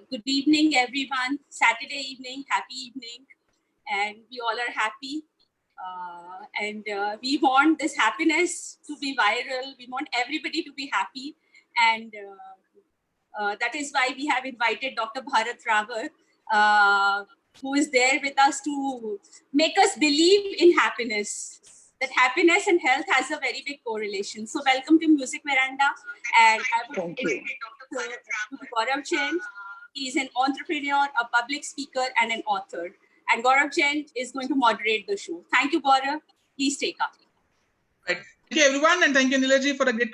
Good evening, everyone. Saturday evening, happy evening, and we all are happy. We want this happiness to be viral. We want everybody to be happy, and that is why we have invited Dr. Bharat Rawat, who is there with us to make us believe in happiness. That happiness and health has a very big correlation. So, welcome to Music Veranda, and I would like to Gaurav Jain. He is an entrepreneur, a public speaker, and an author. And Gaurav Jain is going to moderate the show. Thank you, Gaurav. Please take up. Right. Thank you, everyone, and thank you, Nilaji, for a great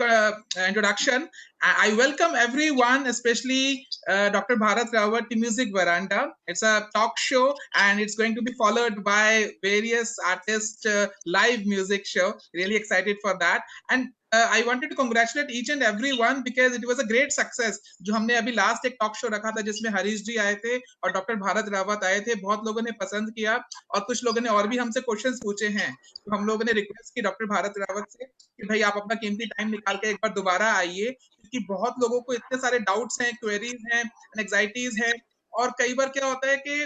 introduction. I welcome everyone, especially Dr. Bharat Rawat to Music Veranda. It's a talk show, and it's going to be followed by various artists' live music show. Really excited for that. And I wanted to congratulate each and everyone because it was a great success. जो हमने अभी last एक talk show रखा था जिसमें हरीश जी आए थे और डॉक्टर भारत रावत आए थे, बहुत लोगों ने पसंद किया और कुछ लोगों ने और भी हमसे क्वेश्चंस पूछे हैं. तो हम लोगों ने रिक्वेस्ट की डॉक्टर भारत रावत से कि भाई आप अपना कीमती टाइम निकाल के एक बार दोबारा आइए, क्योंकि बहुत लोगों को इतने सारे डाउट्स हैं, क्वेरीज हैं, एंग्जाइटीज हैं, और कई बार क्या होता है कि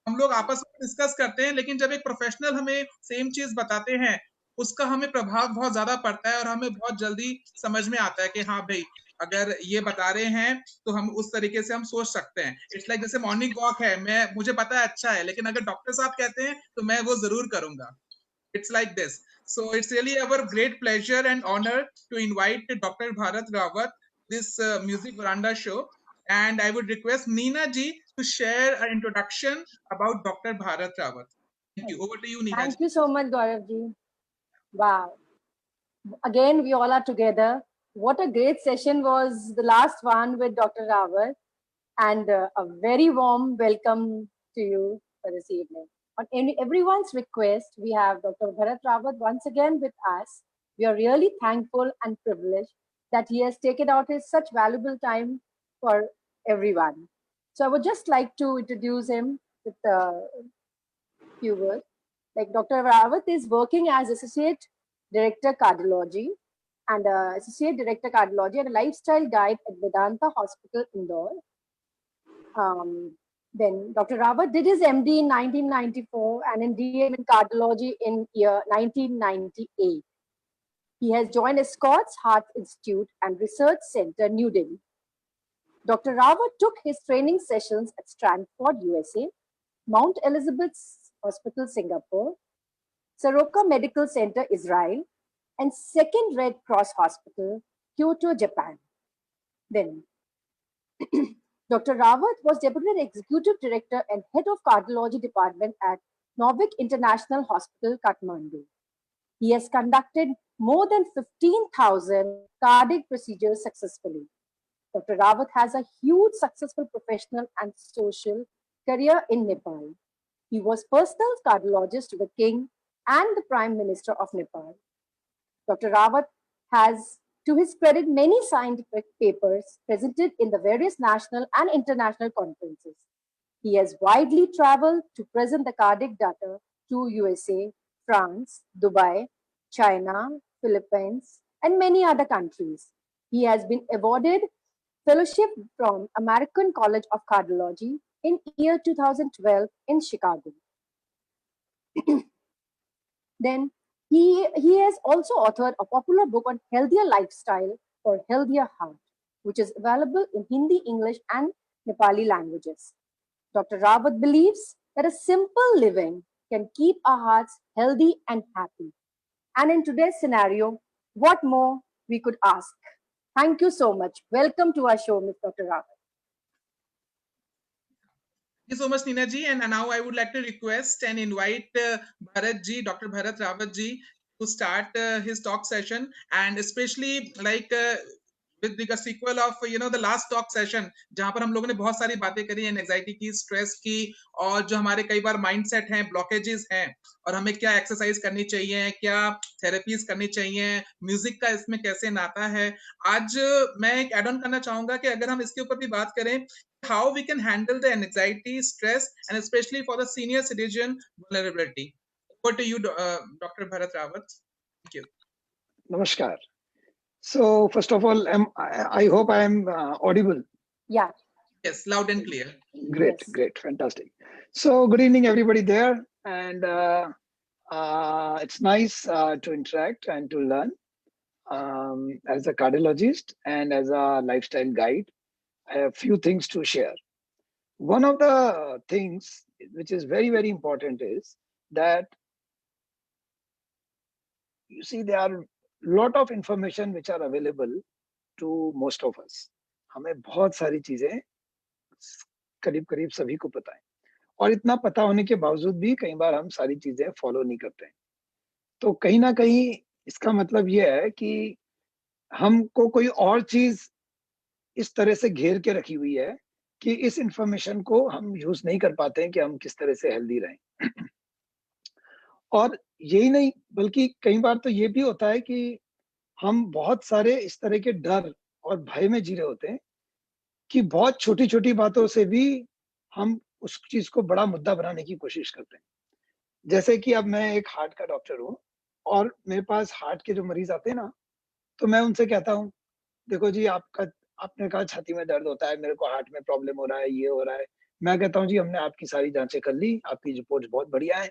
हम लोग आपस में डिस्कस करते हैं, लेकिन जब एक प्रोफेशनल हमें सेम चीज बताते हैं उसका हमें प्रभाव बहुत ज्यादा पड़ता है और हमें बहुत जल्दी समझ में आता है कि हाँ भाई अगर ये बता रहे हैं तो हम उस तरीके से हम सोच सकते हैं. इट्स लाइक जैसे मॉर्निंग वॉक है, मुझे पता है अच्छा है, लेकिन अगर डॉक्टर साहब कहते हैं तो मैं वो जरूर करूंगा. It's like this. So it's really our great pleasure and honor to invite Dr. Bharat Rawat this Music Veranda show, and I would request Neena ji to share an introduction about Dr. Bharat Rawat. Thank you. Over to you, Neena. Thank you so much, Gaurav ji. Wow. Again, we all are together. What a great session was the last one with Dr. Rawat, and a very warm welcome to you for this evening. On everyone's request, we have Dr. Bharat Rawat once again with us. We are really thankful and privileged that he has taken out his such valuable time for everyone. So I would just like to introduce him with a few words. Like Dr. Rawat is working as Associate Director Cardiology and Associate Director Cardiology and a Lifestyle Guide at Vedanta Hospital, Indore. Then Dr. Rawat did his MD in 1994 and in DM in cardiology in year 1998. He has joined Scott's Heart Institute and Research Center, New Delhi. Dr. Rawat took his training sessions at Stanford, USA, Mount Elizabeth Hospital, Singapore, Soroka Medical Center, Israel, and Second Red Cross Hospital, Kyoto, Japan. Then Dr. Rawat was Deputy Executive Director and Head of Cardiology Department at Novik International Hospital, Kathmandu. He has conducted more than 15,000 cardiac procedures successfully. Dr. Rawat has a huge successful professional and social career in Nepal. He was personal cardiologist to the King and the Prime Minister of Nepal. Dr. Rawat has, to his credit, many scientific papers presented in the various national and international conferences. He has widely traveled to present the cardiac data to USA, France, Dubai, China, Philippines, and many other countries. He has been awarded fellowship from American College of Cardiology in year 2012 in Chicago. Then he has also authored a popular book on healthier lifestyle for healthier heart, which is available in Hindi, English, and Nepali languages. Dr. Rawat believes that a simple living can keep our hearts healthy and happy. And in today's scenario, what more we could ask? Thank you so much. Welcome to our show, Ms. Dr. Rawat. Thank you so much, Neena ji. And now I would like to request and invite Bharat ji, Dr. Bharat Rawat ji, to start his talk session. And especially with the sequel of the last talk session, जहां पर हम लोगों ने बहुत सारी बातें करी anxiety की, स्ट्रेस की, और जो हमारे कई बार माइंडसेट हैं, ब्लॉकेजेस हैं, और हमें क्या एक्सरसाइज करनी चाहिए, क्या थेरेपीज करनी चाहिए, म्यूजिक का इसमें कैसे नाता है। आज मैं एक एड ऑन करना चाहूंगा कि अगर हम इसके ऊपर भी बात करें, how we can handle the anxiety, stress, and especially for the senior citizen vulnerability. Over to you, Dr. Bharat Rawat. Thank you. Namaskar. So first of all, I hope I am audible. Yeah. Yes, loud and clear. Great, Yes. great, fantastic. So good evening, everybody there, and it's nice to interact and to learn. As a cardiologist and as a lifestyle guide, I have few things to share. One of the things which is very, very important is that you see there are lot of information which are available to most of us. हमें बहुत सारी चीजें करीब करीब सभी को पता है, और इतना पता होने के बावजूद भी कई बार हम सारी चीजें फॉलो नहीं करते हैं। तो कहीं ना कहीं इसका मतलब ये है कि हमको कोई और चीज इस तरह से घेर के रखी हुई है कि इस इंफॉर्मेशन को हम यूज नहीं कर पाते हैं कि हम किस तरह से हेल्दी रहें। और यही नहीं, बल्कि कई बार तो ये भी होता है कि हम बहुत सारे इस तरह के डर और भय में जी रहे होते हैं कि बहुत छोटी छोटी बातों से भी हम उस चीज को बड़ा मुद्दा बनाने की कोशिश करते हैं। जैसे कि अब मैं एक हार्ट का डॉक्टर हूँ, और मेरे पास हार्ट के जो मरीज आते हैं ना, तो मैं उनसे कहता हूँ, देखो जी, आपने कहा छाती में दर्द होता है, मेरे को हार्ट में प्रॉब्लम हो रहा है, ये हो रहा है। मैं कहता हूँ जी, हमने आपकी सारी जांचें कर ली, आपकी रिपोर्ट बहुत बढ़िया है,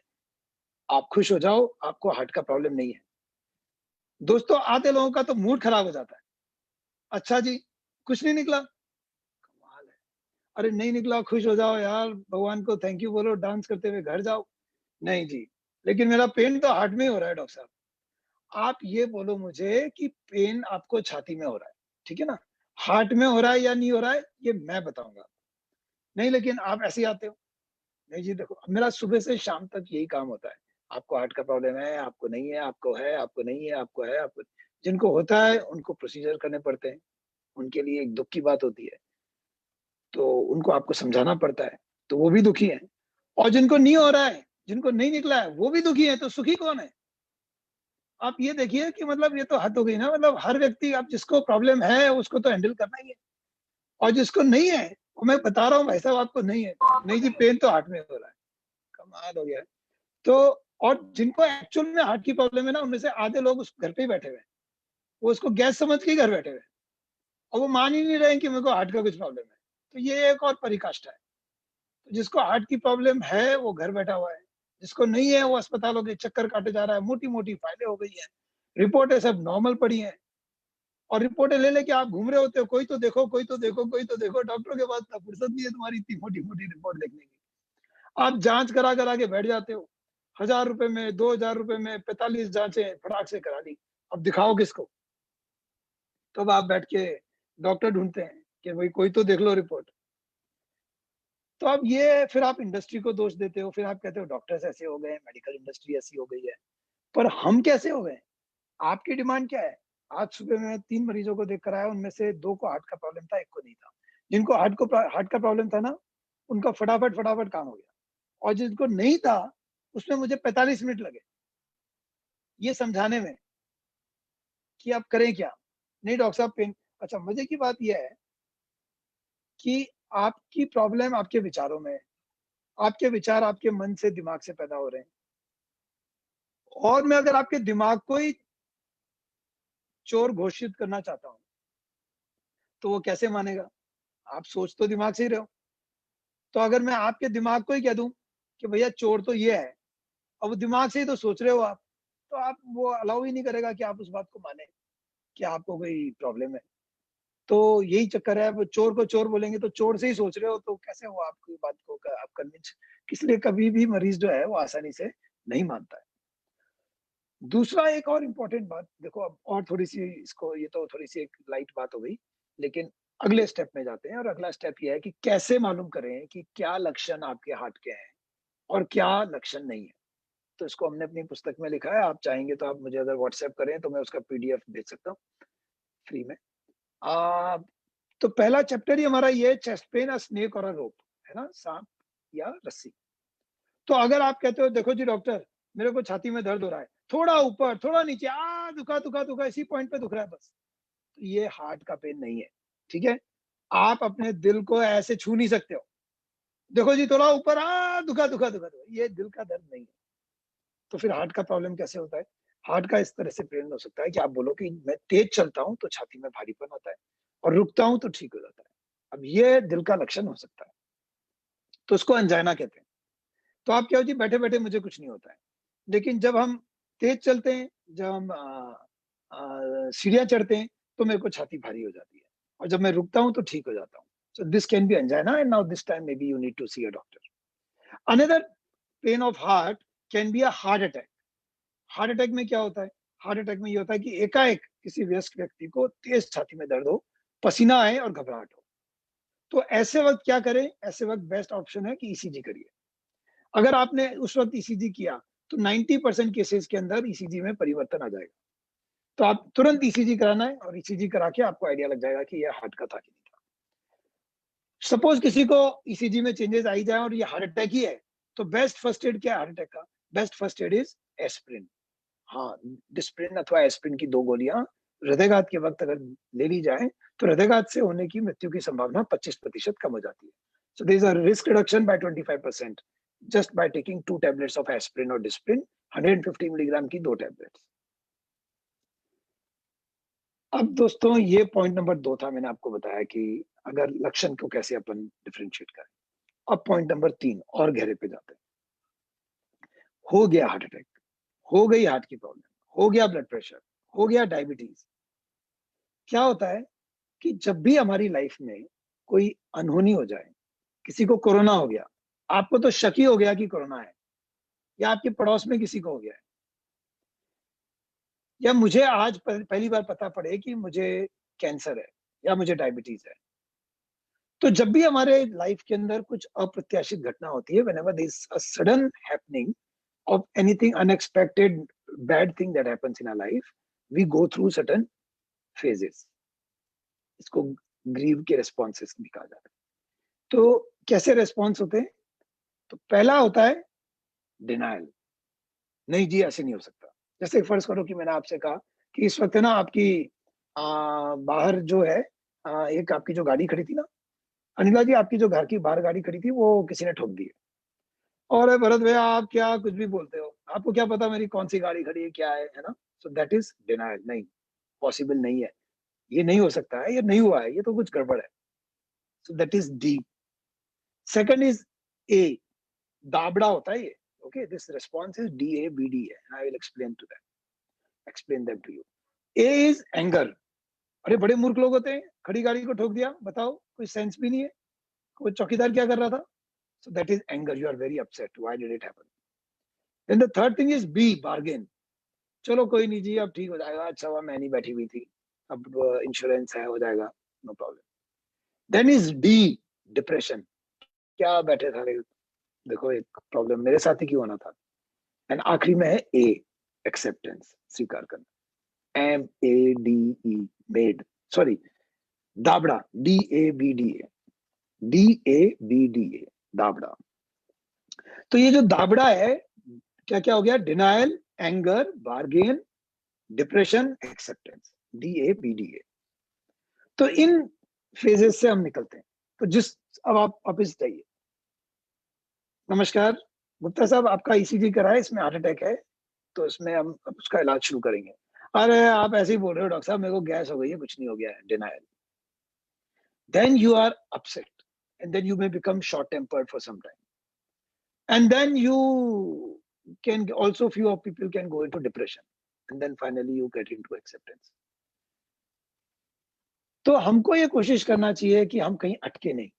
आप खुश हो जाओ, आपको हार्ट का प्रॉब्लम नहीं है। दोस्तों, आधे लोगों का तो मूड खराब हो जाता है। अच्छा जी, कुछ नहीं निकला, कमाल है। अरे नहीं निकला, खुश हो जाओ यार, भगवान को थैंक यू बोलो, डांस करते हुए घर जाओ। नहीं जी, लेकिन मेरा पेन तो हार्ट में ही हो रहा है डॉक्टर साहब। आप ये बोलो मुझे कि पेन आपको छाती में हो रहा है, ठीक है ना, हार्ट में हो रहा है या नहीं हो रहा है, ये मैं बताऊंगा। नहीं, लेकिन आप ऐसे ही आते हो। नहीं जी, देखो मेरा सुबह से शाम तक यही काम होता है, आपको हार्ट का प्रॉब्लम है, आपको नहीं है, आपको है, आपको नहीं है, आपको है, आपको। जिनको होता है उनको प्रोसीजर करने पड़ते हैं, उनके लिए एक दुख की बात होती है, तो उनको आपको समझाना पड़ता है, तो वो भी दुखी है। और जिनको नहीं हो रहा है, जिनको नहीं निकला है, वो भी दुखी है, तो सुखी कौन है? आप ये देखिए कि मतलब ये तो हद हो गई ना। मतलब हर व्यक्ति, आप जिसको प्रॉब्लम है उसको तो हैंडल करना ही है, और जिसको नहीं है, वो मैं बता रहा हूँ भाई साहब, आपको नहीं है, नहीं जी, पेन तो हार्ट में हो रहा है, कमाल हो गया है। तो और जिनको एक्चुअल में हार्ट की प्रॉब्लम है ना, उनमें से आधे लोग उस घर पे ही बैठे हुए हैं, वो उसको गैस समझ के ही घर बैठे हुए हैं, और वो मान ही नहीं रहे कि मेरे को हार्ट का कुछ प्रॉब्लम है। तो ये एक और परिकाष्ठा है। तो जिसको हार्ट की प्रॉब्लम है वो घर बैठा हुआ है, जिसको नहीं है वो अस्पतालों के चक्कर काटे जा रहा है, मोटी मोटी फाइलें हो गई है, रिपोर्टें सब नॉर्मल पड़ी हैं, और रिपोर्टें ले लेके आप घूम रहे होते हो, कोई तो देखो, कोई तो देखो, कोई तो देखो। डॉक्टरों के पास तो फुर्सत नहीं है तुम्हारी इतनी मोटी मोटी रिपोर्ट देखने की। आप जांच करा करा के बैठ जाते हो, 1000 रुपए में, 2000 रुपए में 45 जांचें फटाक से करा ली। अब दिखाओ किसको? तब आप बैठ के डॉक्टर ढूंढते हैं कि भाई कोई तो देख लो रिपोर्ट। तो अब ये फिर आप इंडस्ट्री को दोष देते हो, फिर आप कहते हो डॉक्टर्स ऐसे हो गए, मेडिकल इंडस्ट्री ऐसी हो गई है। पर हम कैसे हो गए? आपकी डिमांड क्या है? आज सुबह मैं 3 मरीजों को देख कर आया, उनमें से 2 को हार्ट का प्रॉब्लम था, 1 को नहीं था। जिनको हार्ट का प्रॉब्लम था ना, उनका फटाफट फटाफट काम हो गया, और जिनको नहीं था उसमें मुझे 45 मिनट लगे ये समझाने में कि आप करें क्या। नहीं डॉक्टर साहब, पेन। अच्छा, मजे की बात यह है कि आपकी प्रॉब्लम आपके विचारों में है, आपके विचार आपके मन से, दिमाग से पैदा हो रहे हैं। और मैं अगर आपके दिमाग को ही चोर घोषित करना चाहता हूं, तो वो कैसे मानेगा? आप सोच तो दिमाग से ही रहे हो। तो अगर मैं आपके दिमाग को ही कह दूं कि भैया चोर तो ये है, और वो दिमाग से ही तो सोच रहे हो आप, तो आप वो अलाउ ही नहीं करेगा कि आप उस बात को माने कि आपको कोई प्रॉब्लम है। तो यही चक्कर है। वो चोर को चोर बोलेंगे तो चोर से ही सोच रहे हो, तो कैसे हो आपकी बात को आप कन्विंस? इसलिए कभी भी मरीज जो है वो आसानी से नहीं मानता है। दूसरा एक और इम्पोर्टेंट बात देखो, अब और थोड़ी सी इसको, ये तो थोड़ी सी एक लाइट बात हो गई, लेकिन अगले स्टेप में जाते हैं। और अगला स्टेप ये है कि कैसे मालूम करें कि क्या लक्षण आपके हार्ट के हैं और क्या लक्षण नहीं है। तो इसको हमने अपनी पुस्तक में लिखा है। आप चाहेंगे तो आप मुझे अगर व्हाट्सएप करें तो मैं उसका पीडीएफ भेज सकता हूँ फ्री में। तो पहला चैप्टर ही हमारा ये चेस्ट पेन, अ स्नेक और अ रोप, है ना, सांप या रस्सी। तो अगर आप कहते हो देखो जी डॉक्टर मेरे को छाती में दर्द हो रहा है, थोड़ा ऊपर थोड़ा नीचे, दुखा दुखा दुखा, इसी पॉइंट पे दुख रहा है बस, तो ये हार्ट का पेन नहीं है, ठीक है। आप अपने दिल को ऐसे छू नहीं सकते हो, देखो जी थोड़ा ऊपर, दुखा दुखा दुखा दुखा, ये दिल का दर्द नहीं है। तो फिर हार्ट का प्रॉब्लम कैसे होता है? हार्ट का इस तरह से पेन हो सकता है कि आप बोलो कि मैं तेज चलता हूँ तो छाती में भारीपन होता है और रुकता हूँ तो ठीक हो जाता है। अब ये दिल का लक्षण हो सकता है, तो उसको अंजाइना कहते हैं। तो आप क्या हो जी बैठे बैठे मुझे कुछ नहीं होता है, लेकिन जब हम तेज चलते हैं, जब हम सीढ़ियां चढ़ते हैं तो मेरे को छाती भारी हो जाती है, और जब मैं रुकता हूं तो ठीक हो जाता हूँ। So this can be angina, and now this time maybe you need to see a doctor. Another pain of heart can be a heart attack. Heart attack में क्या होता है? हार्ट अटैक में ये होता है कि एकाएक किसी वयस्क व्यक्ति को तेज छाती में दर्द हो, पसीना आए और घबराहट हो। तो ऐसे वक्त क्या करें? ऐसे वक्त बेस्ट ऑप्शन है कि ईसीजी करिए। अगर आपने उस वक्त ईसीजी किया तो 90% केसेस के अंदर ईसीजी में परिवर्तन आ जाएगा। तो आप तुरंत ईसीजी कराना है, और ईसीजी करा के आपको आइडिया लग जाएगा कि यह हार्ट का था कि नहीं था। सपोज किसी को ईसीजी में चेंजेस आई जाए और ये हार्ट अटैक ही है, तो बेस्ट फर्स्ट एड क्या है हार्ट अटैक का? Best first aid is aspirin. हाँ, डिस्प्रिन अथवा एस्पिरिन की 2 गोलियां हृदयघात के वक्त अगर ले ली जाए तो हृदयघात से होने की मृत्यु की संभावना 25% कम हो जाती है। So there is a risk reduction by 25% just by taking 2 tablets of aspirin और डिस्प्रिन, 150 मिलीग्राम की 2 टैबलेट्स। अब दोस्तों ये पॉइंट नंबर 2 था, मैंने आपको बताया कि अगर लक्षण को कैसे अपन डिफरेंशिएट करें। अब पॉइंट नंबर 3 और गहरे पे जाते हैं। हो गया हार्ट अटैक, हो गई हार्ट की प्रॉब्लम, हो गया ब्लड प्रेशर, हो गया डायबिटीज। क्या होता है कि जब भी हमारी लाइफ में कोई अनहोनी हो जाए, किसी को कोरोना हो गया, आपको तो शक ही हो गया कि कोरोना है, या आपके पड़ोस में किसी को हो गया है, या मुझे आज पहली बार पता पड़े कि मुझे कैंसर है या मुझे डायबिटीज है। तो जब भी हमारे लाइफ के अंदर कुछ अप्रत्याशित घटना होती है, whenever there is a sudden happening of anything unexpected bad thing that happens in our life, we go through certain phases. इसको ग्रीव के रेस्पॉन्सेस भी कहा जाता है। तो कैसे रेस्पॉन्स होते हैं? तो पहला होता है डिनायल, नहीं जी ऐसे नहीं हो सकता। जैसे फर्ज करो कि मैंने आपसे कहा कि इस वक्त है ना आपकी बाहर जो है एक आपकी जो गाड़ी खड़ी थी ना, अनिला जी आपकी जो घर की बाहर गाड़ी खड़ी थी वो किसी ने ठोक दी है। और भरत भैया आप क्या कुछ भी बोलते हो, आपको क्या पता मेरी कौन सी गाड़ी खड़ी है क्या है ना? सो दैट इज डिनायल, नहीं पॉसिबल नहीं है, ये नहीं हो सकता है, ये नहीं हुआ है, ये तो कुछ गड़बड़ है। So that is D. Second is A, DABDA होता है ये। Okay, this response is DABD है, I will explain that to you. A is anger, अरे बड़े मूर्ख लोग होते हैं, खड़ी गाड़ी को ठोक दिया, बताओ कोई सेंस भी नहीं है, कोई चौकीदार क्या कर रहा था? So that is anger, you are very upset, why did it happen? Then the third thing is B, bargain, चलो कोई नहीं जी अब ठीक हो जाएगा, अच्छा हुआ मैं नहीं बैठी हुई थी, अब इंश्योरेंस है हो जाएगा, no problem. Then is D, depression, क्या बैठे था, देखो एक प्रॉब्लम मेरे साथ ही क्यों होना था। एंड आखिरी में है ए, एक्सेप्टेंस, स्वीकार करना, MADE, made, sorry DABDA, DABDA, DABDA, DABDA. तो ये जो दाबड़ा है क्या क्या हो गया? Denial, anger, bargain, depression, acceptance, DABDA। तो इन फेजेस से हम निकलते हैं। तो अब आप वापिस जाइए। नमस्कार गुप्ता साहब, आपका ECG कराए, इसमें हार्ट अटैक है, तो इसमें हम उसका इलाज शुरू करेंगे। अरे आप ऐसे ही बोल रहे हो डॉक्टर साहब, मेरे को गैस हो गई है, कुछ नहीं हो गया है, denial. Then you are upset, and then you may become short-tempered for some time, and then you can also, few of people can go into depression, and then finally you get into acceptance. तो हमको ये कोशिश करना चाहिए कि हम कहीं अटके नहीं,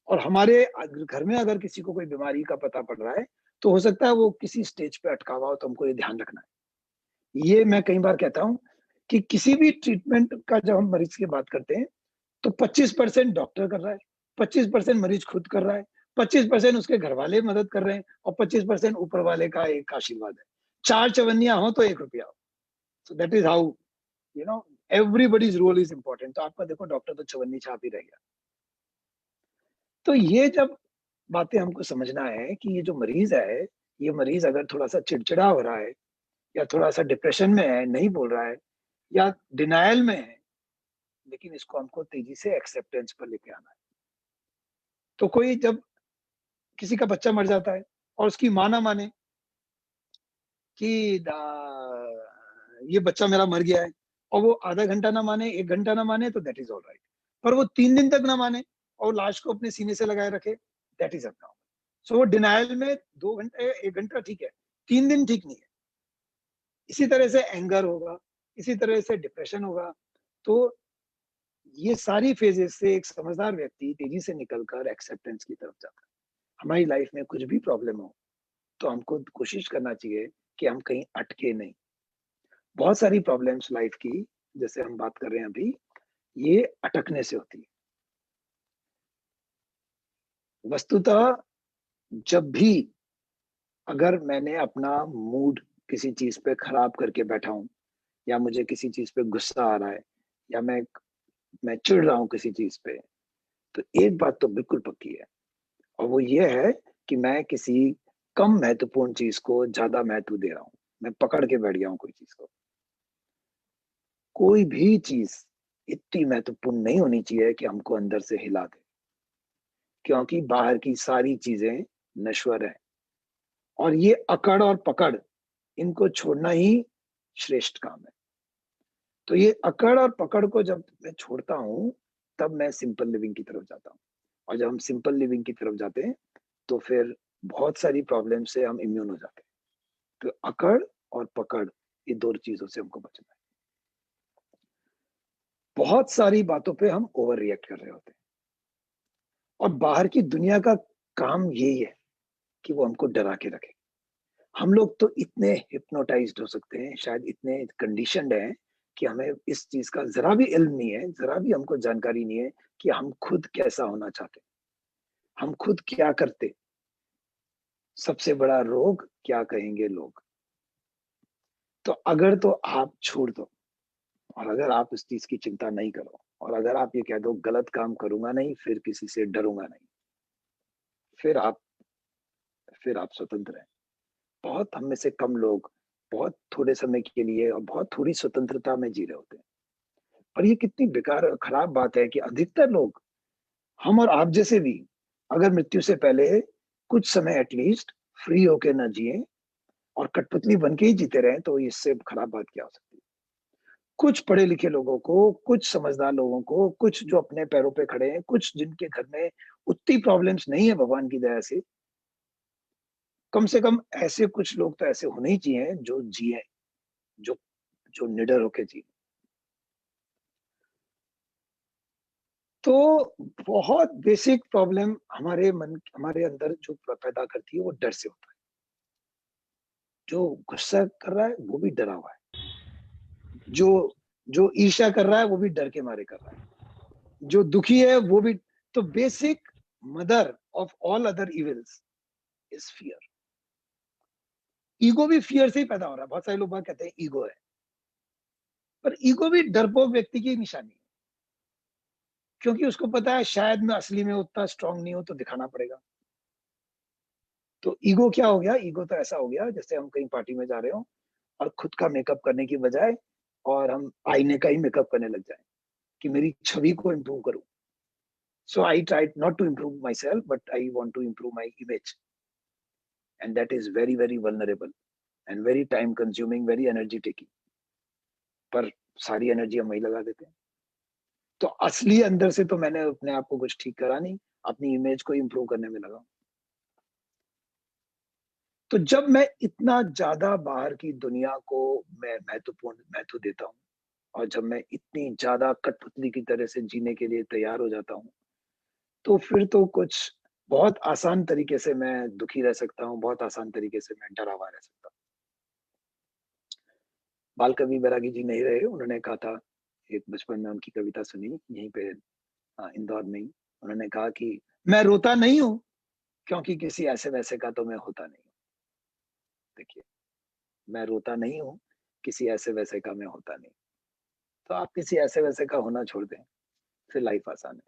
और हमारे घर में अगर किसी को कोई बीमारी का पता पड़ रहा है तो हो सकता है वो किसी स्टेज पे अटका हुआ हो, तो हमको ये ध्यान रखना है। ये मैं कई बार कहता हूँ कि किसी भी ट्रीटमेंट का जब हम मरीज की बात करते हैं तो 25% डॉक्टर कर रहा है, 25% मरीज खुद कर रहा है, 25% उसके घर वाले मदद कर रहे हैं, और 25% ऊपर वाले का एक आशीर्वाद है। 4 चवन्नियां हो तो 1 रुपया हो। So that is how everybody's role is important. तो आपका देखो डॉक्टर तो चवन्नी छाप ही रह गया। तो ये जब बातें हमको समझना है कि ये जो मरीज है, ये मरीज अगर थोड़ा सा चिड़चिड़ा हो रहा है या थोड़ा सा डिप्रेशन में है, नहीं बोल रहा है या डिनायल में है, लेकिन इसको हमको तेजी से एक्सेप्टेंस पर लेके आना है। तो कोई जब किसी का बच्चा मर जाता है और उसकी माँ ना माने कि ये बच्चा मेरा मर गया है, और वो आधा घंटा ना माने, 1 घंटा ना माने, तो दैट इज ऑल राइट। पर वो 3 दिन तक ना माने और लाश को अपने सीने से लगाए रखे, दैट इज अबनॉर्मल। सो वो डिनायल में 2 घंटे, 1 घंटा ठीक है, 3 दिन ठीक नहीं है। इसी तरह से एंगर होगा, इसी तरह से डिप्रेशन होगा। तो ये सारी फेजेस से एक समझदार व्यक्ति तेजी से निकलकर एक्सेप्टेंस की तरफ जाता है। हमारी लाइफ में कुछ भी प्रॉब्लम हो तो हमको कोशिश करना चाहिए कि हम कहीं अटके नहीं। बहुत सारी प्रॉब्लम्स लाइफ की, जैसे हम बात कर रहे हैं अभी, ये अटकने से होती है। वस्तुतः जब भी अगर मैंने अपना मूड किसी चीज पे खराब करके बैठा हूं, या मुझे किसी चीज पे गुस्सा आ रहा है, या मैं चिढ़ रहा हूं किसी चीज पे, तो एक बात तो बिल्कुल पक्की है, और वो ये है कि मैं किसी कम महत्वपूर्ण चीज को ज्यादा महत्व दे रहा हूं। मैं पकड़ के बैठ गया हूं कोई चीज को। कोई भी चीज इतनी महत्वपूर्ण नहीं होनी चाहिए कि हमको अंदर से हिला दे, क्योंकि बाहर की सारी चीजें नश्वर है, और ये अकड़ और पकड़, इनको छोड़ना ही श्रेष्ठ काम है। तो ये अकड़ और पकड़ को जब मैं छोड़ता हूं, तब मैं सिंपल लिविंग की तरफ जाता हूं। और जब हम सिंपल लिविंग की तरफ जाते हैं, तो फिर बहुत सारी प्रॉब्लम से हम इम्यून हो जाते हैं। तो अकड़ और पकड़, ये 2 चीजों से हमको बचना है। बहुत सारी बातों पे हम ओवर रिएक्ट कर रहे होते हैं, और बाहर की दुनिया का काम यही है कि वो हमको डरा के रखे। हम लोग तो इतने हिप्नोटाइज्ड हो सकते हैं, शायद इतने कंडीशनड हैं कि हमें इस चीज का जरा भी इल्म नहीं है, जरा भी हमको जानकारी नहीं है कि हम खुद कैसा होना चाहते, हम खुद क्या करते। सबसे बड़ा रोग क्या कहेंगे लोग। तो अगर तो आप छोड़ दो, और अगर आप इस चीज की चिंता नहीं करो, और अगर आप ये कह दो गलत काम करूंगा नहीं, फिर किसी से डरूंगा नहीं, फिर आप स्वतंत्र हैं। बहुत हम में से कम लोग बहुत थोड़े समय के लिए और बहुत थोड़ी स्वतंत्रता में जी रहे होते हैं। पर ये कितनी बेकार और खराब बात है कि अधिकतर लोग, हम और आप जैसे भी, अगर मृत्यु से पहले कुछ समय एटलीस्ट फ्री होके ना जिए और कठपुतली बन के ही जीते रहे, तो इससे खराब बात क्या हो सकती है। कुछ पढ़े लिखे लोगों को, कुछ समझदार लोगों को, कुछ जो अपने पैरों पे खड़े हैं, कुछ जिनके घर में उतनी प्रॉब्लम्स नहीं है भगवान की दया से, कम से कम ऐसे कुछ लोग तो ऐसे होने ही चाहिए जो जिए, जो जो निडर होके जिए। तो बहुत बेसिक प्रॉब्लम हमारे अंदर जो पैदा करती है, वो डर से होता है। जो गुस्सा कर रहा है वो भी डरा हुआ है, जो ईर्ष्या कर रहा है वो भी डर के मारे कर रहा है, जो दुखी है वो भी। तो basic mother of all other evils is fear. Ego भी फियर से ही पैदा हो रहा है। बहुत सारे लोग बात कहते हैं ईगो है, पर ईगो भी डरपोक व्यक्ति की निशानी है, क्योंकि उसको पता है शायद मैं असली में उतना स्ट्रांग नहीं हूं, तो दिखाना पड़ेगा। तो ईगो क्या हो गया? ईगो तो ऐसा हो गया जैसे हम कहीं पार्टी में जा रहे हो और खुद का मेकअप करने की बजाय और हम आईने का ही मेकअप करने लग जाए कि मेरी छवि को इम्प्रूव करूं। So I tried not to improve my self, but I want to improve my image, and that is very very vulnerable and very time consuming, very energy taking. पर सारी एनर्जी हम वही लगा देते हैं। तो असली अंदर से तो मैंने अपने आप को कुछ ठीक करा नहीं, अपनी इमेज को इम्प्रूव करने में लगा। तो जब मैं इतना ज्यादा बाहर की दुनिया को मैं महत्व देता हूँ, और जब मैं इतनी ज्यादा कठपुतली की तरह से जीने के लिए तैयार हो जाता हूँ, तो फिर तो कुछ बहुत आसान तरीके से मैं दुखी रह सकता हूँ, बहुत आसान तरीके से मैं डरा हुआ रह सकता हूँ। बाल कवि बैरागी जी नहीं रहे, उन्होंने कहा था, एक बचपन में उनकी कविता सुनी यहीं पे इंदौर में ही। उन्होंने कहा कि मैं रोता नहीं हूं क्योंकि किसी ऐसे वैसे का तो मैं होता नहीं हूं। देखिए, मैं रोता नहीं हूं किसी ऐसे वैसे का मैं होता नहीं। तो आप किसी ऐसे वैसे का होना छोड़ दें, फिर लाइफ आसान है।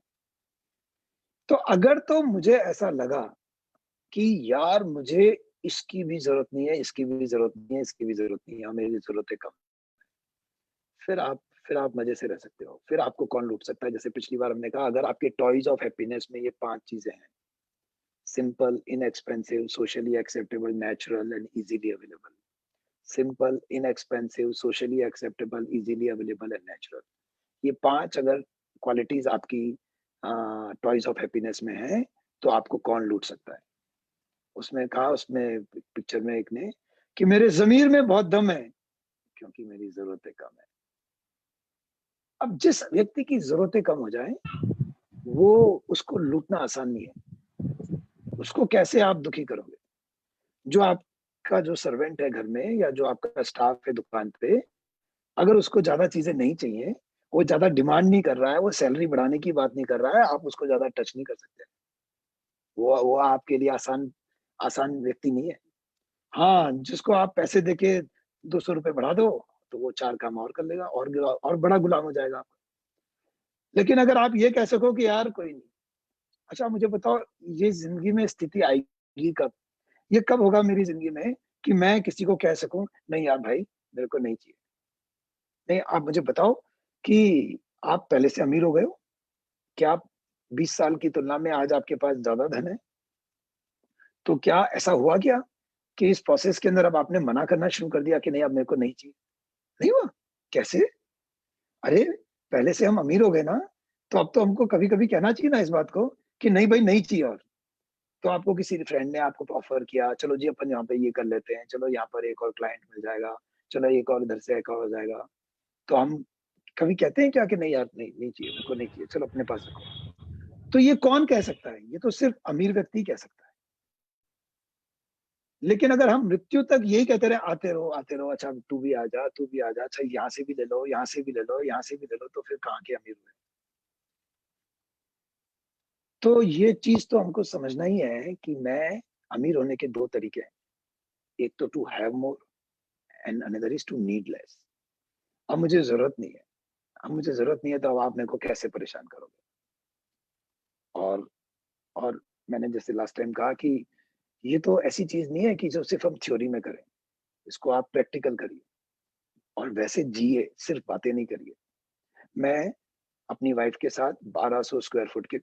तो अगर तो मुझे ऐसा लगा कि यार मुझे इसकी भी जरूरत नहीं है, इसकी भी जरूरत नहीं है, इसकी भी जरूरत नहीं है, मेरी जरूरत है कम, फिर आप मजे से रह सकते हो। फिर आपको कौन लूट सकता है? जैसे पिछली बार हमने कहा, अगर आपके टॉयज ऑफ हैप्पीनेस में ये 5 चीजें हैं, simple, inexpensive, socially acceptable, natural and easily available. Simple, inexpensive, socially acceptable, easily available and natural. ये 5 अगर क्वालिटीज आपकी टॉयज ऑफ हैप्पीनेस में है, तो आपको कौन लूट सकता है? उसमें कहा, उसमें पिक्चर में एक ने, कि मेरे जमीर में बहुत दम है क्योंकि मेरी जरूरतें कम है। अब जिस व्यक्ति की जरूरतें कम हो जाए, वो उसको लूटना आसान नहीं है। उसको कैसे आप दुखी करोगे? जो आपका जो सर्वेंट है घर में, या जो आपका स्टाफ है दुकान पे, अगर उसको ज्यादा चीजें नहीं चाहिए, वो ज्यादा डिमांड नहीं कर रहा है, वो सैलरी बढ़ाने की बात नहीं कर रहा है, आप उसको ज्यादा टच नहीं कर सकते। वो आपके लिए आसान आसान व्यक्ति नहीं है। हाँ, जिसको आप पैसे देके 200 रुपए बढ़ा दो, तो वो 4 काम और कर लेगा, और बड़ा गुलाम हो जाएगा आपका। लेकिन अगर आप ये कह सको कि यार कोई नहीं, अच्छा मुझे बताओ, ये जिंदगी में स्थिति आएगी कब? ये कब होगा मेरी जिंदगी में कि मैं किसी को कह सकूं, नहीं यार भाई, मेरे को नहीं चाहिए। नहीं, आप मुझे बताओ कि आप पहले से अमीर हो गए हो? क्या आप 20 साल की तुलना में आज आपके पास ज्यादा धन है? तो क्या ऐसा हुआ क्या कि इस प्रोसेस के अंदर अब आपने मना करना शुरू कर दिया कि नहीं, अब मेरे को नहीं चाहिए? नहीं हुआ। कैसे? अरे, पहले से हम अमीर हो गए ना, तो अब तो हमको कभी-कभी कहना चाहिए ना इस बात को कि नहीं भाई, नहीं चाहिए। और तो आपको किसी फ्रेंड ने आपको ऑफर किया, चलो जी अपन यहाँ पे ये कर लेते हैं, चलो यहाँ पर एक और क्लाइंट मिल जाएगा, चलो एक और इधर से एक और हो जाएगा। तो हम कभी कहते हैं क्या कि नहीं यार, नहीं नहीं चाहिए, मेरे को नहीं चाहिए, चलो अपने पास रखो। तो ये कौन कह सकता है? ये तो सिर्फ अमीर व्यक्ति कह सकता है। लेकिन अगर हम मृत्यु तक यही कहते रहे, आते रहो, अच्छा तू भी आ जा, तू भी आ जा, अच्छा यहाँ से भी ले लो, यहाँ से भी ले लो, यहाँ से भी ले लो, तो फिर कहाँ के अमीर हुए? तो ये चीज तो हमको समझना ही है कि मैं अमीर होने के 2 तरीके हैं। एक तो to have more, and another is to need less. अब मुझे जरूरत नहीं है, अब मुझे जरूरत नहीं है, तो अब आप मेरे को कैसे परेशान करोगे? और और मैंने जैसे लास्ट टाइम कहा कि ये तो ऐसी चीज नहीं है कि जो सिर्फ हम थ्योरी में करें, इसको आप प्रैक्टिकल करिए और वैसे जिए, सिर्फ बातें नहीं करिए। मैं अपनी वाइफ के साथ 1200 स्क्वायर फुट के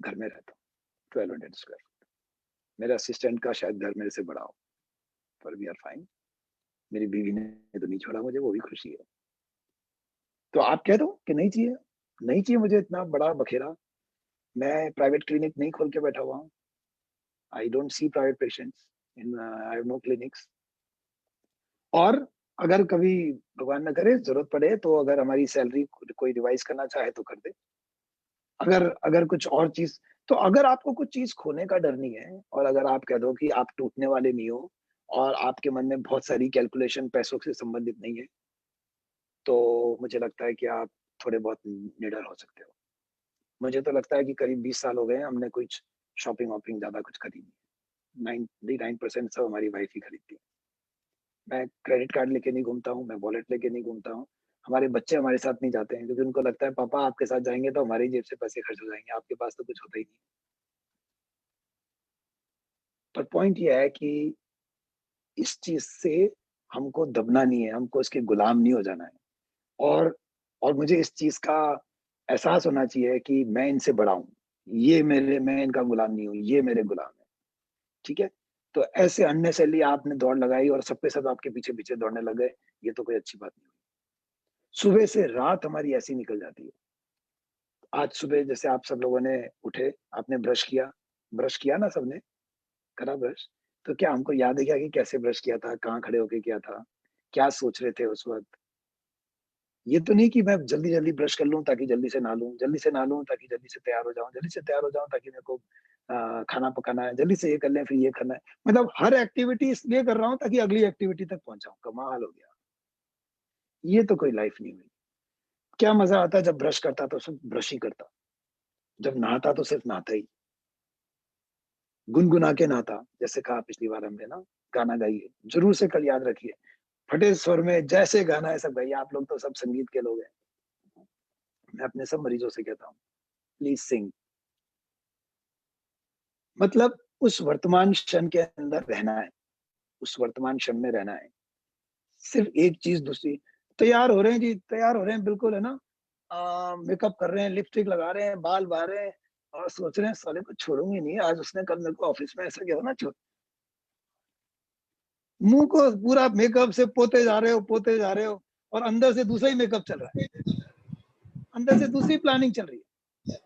घर में रहता हूँ, 1200 स्क्वायर फुट। मेरे असिस्टेंट का शायद घर मेरे से बड़ा हो, पर वी आर फाइन। मेरी बीवी ने तो नहीं छोड़ा मुझे, वो भी खुशी है। तो आप कह दो कि नहीं चाहिए, नहीं चाहिए मुझे इतना बड़ा बखेरा। मैं प्राइवेट क्लिनिक नहीं खोल के बैठा हुआ हूँ। I don't see private patients in, I have no clinics. और अगर कभी भगवान न करे जरूरत पड़े, तो अगर हमारी सैलरी कोई रिवाइज करना चाहे तो कर दे। अगर अगर कुछ और चीज, तो अगर आपको कुछ चीज खोने का डर नहीं है, और अगर आप कह दो कि आप टूटने वाले नहीं हो, और आपके मन में बहुत सारी कैलकुलेशन पैसों से संबंधित नहीं है, तो मुझे लगता है कि आप थोड़े बहुत निडर हो सकते हो। मुझे तो लगता है कि करीब 20 साल हो गए हैं, हमने कुछ शॉपिंग वॉपिंग ज्यादा कुछ खरीदी नहीं। 99% सब हमारी वाइफ ही खरीदती है। मैं क्रेडिट कार्ड लेके नहीं घूमता हूँ, मैं वॉलेट लेके नहीं घूमता हूँ। हमारे बच्चे हमारे साथ नहीं जाते हैं, क्योंकि उनको लगता है पापा आपके साथ जाएंगे तो हमारी जेब से पैसे खर्च हो जाएंगे, आपके पास तो कुछ होता ही नहीं। पर पॉइंट ये है कि इस चीज से हमको दबना नहीं है, हमको इसके गुलाम नहीं हो जाना है। और और मुझे इस चीज का एहसास होना चाहिए कि मैं इनसे बड़ा हूँ, मैं इनका गुलाम नहीं हूँ, ये मेरे गुलाम है। ठीक है? तो ऐसे अननेसेसरली आपने दौड़ लगाई और सब पे सब आपके पीछे पीछे दौड़ने लग गए, ये तो कोई अच्छी बात नहीं हुई। सुबह से रात हमारी ऐसी निकल जाती है। आज सुबह जैसे आप सब लोगों ने उठे, आपने ब्रश किया ना सबने, करा ब्रश? तो क्या हमको याद है क्या कि कैसे ब्रश किया था, कहाँ खड़े होके किया था, क्या सोच रहे थे उस वक्त? ये तो नहीं कि मैं जल्दी जल्दी ब्रश कर लूं ताकि जल्दी से नहा लूं, जल्दी से नहा लूं ताकि जल्दी से तैयार हो जाऊं, जल्दी से तैयार हो जाऊं ताकि मेरे को खाना पकाना है, जल्दी से ये कर लें फिर ये करना है। मतलब हर एक्टिविटी इसलिए कर रहा हूं ताकि अगली एक्टिविटी तक पहुंच जाऊं। कमाल हो गया। ये तो कोई लाइफ नहीं हुई। क्या मजा आता जब ब्रश करता तो सिर्फ ब्रश ही करता, जब नहाता तो सिर्फ नहाता ही, गुनगुना के नहाता। जैसे कहा पिछली बार हमने ना, गाना गाइए, जरूर से कल याद रखिए, फटे स्वर में जैसे गाना है सब गाइए। आप लोग तो सब संगीत के लोग हैं। मैं अपने सब मरीजों से कहता हूँ, प्लीज सिंग। मतलब उस वर्तमान क्षण के अंदर रहना है, उस वर्तमान क्षण में रहना है। सिर्फ एक चीज दूसरी, तैयार हो रहे हैं जी, तैयार हो रहे हैं बिल्कुल, है ना, मेकअप कर रहे हैं, लिपस्टिक लगा रहे हैं, बाल बहा रहे हैं और सोच रहे हैं साले को छोड़ूंगी नहीं, आज उसने कल मेरे को ऑफिस में ऐसा किया ना, छोड़। मुंह को पूरा मेकअप से पोते जा रहे हो, पोते जा रहे हो, और अंदर से दूसरा ही मेकअप चल रहा है, अंदर से दूसरी प्लानिंग चल रही है।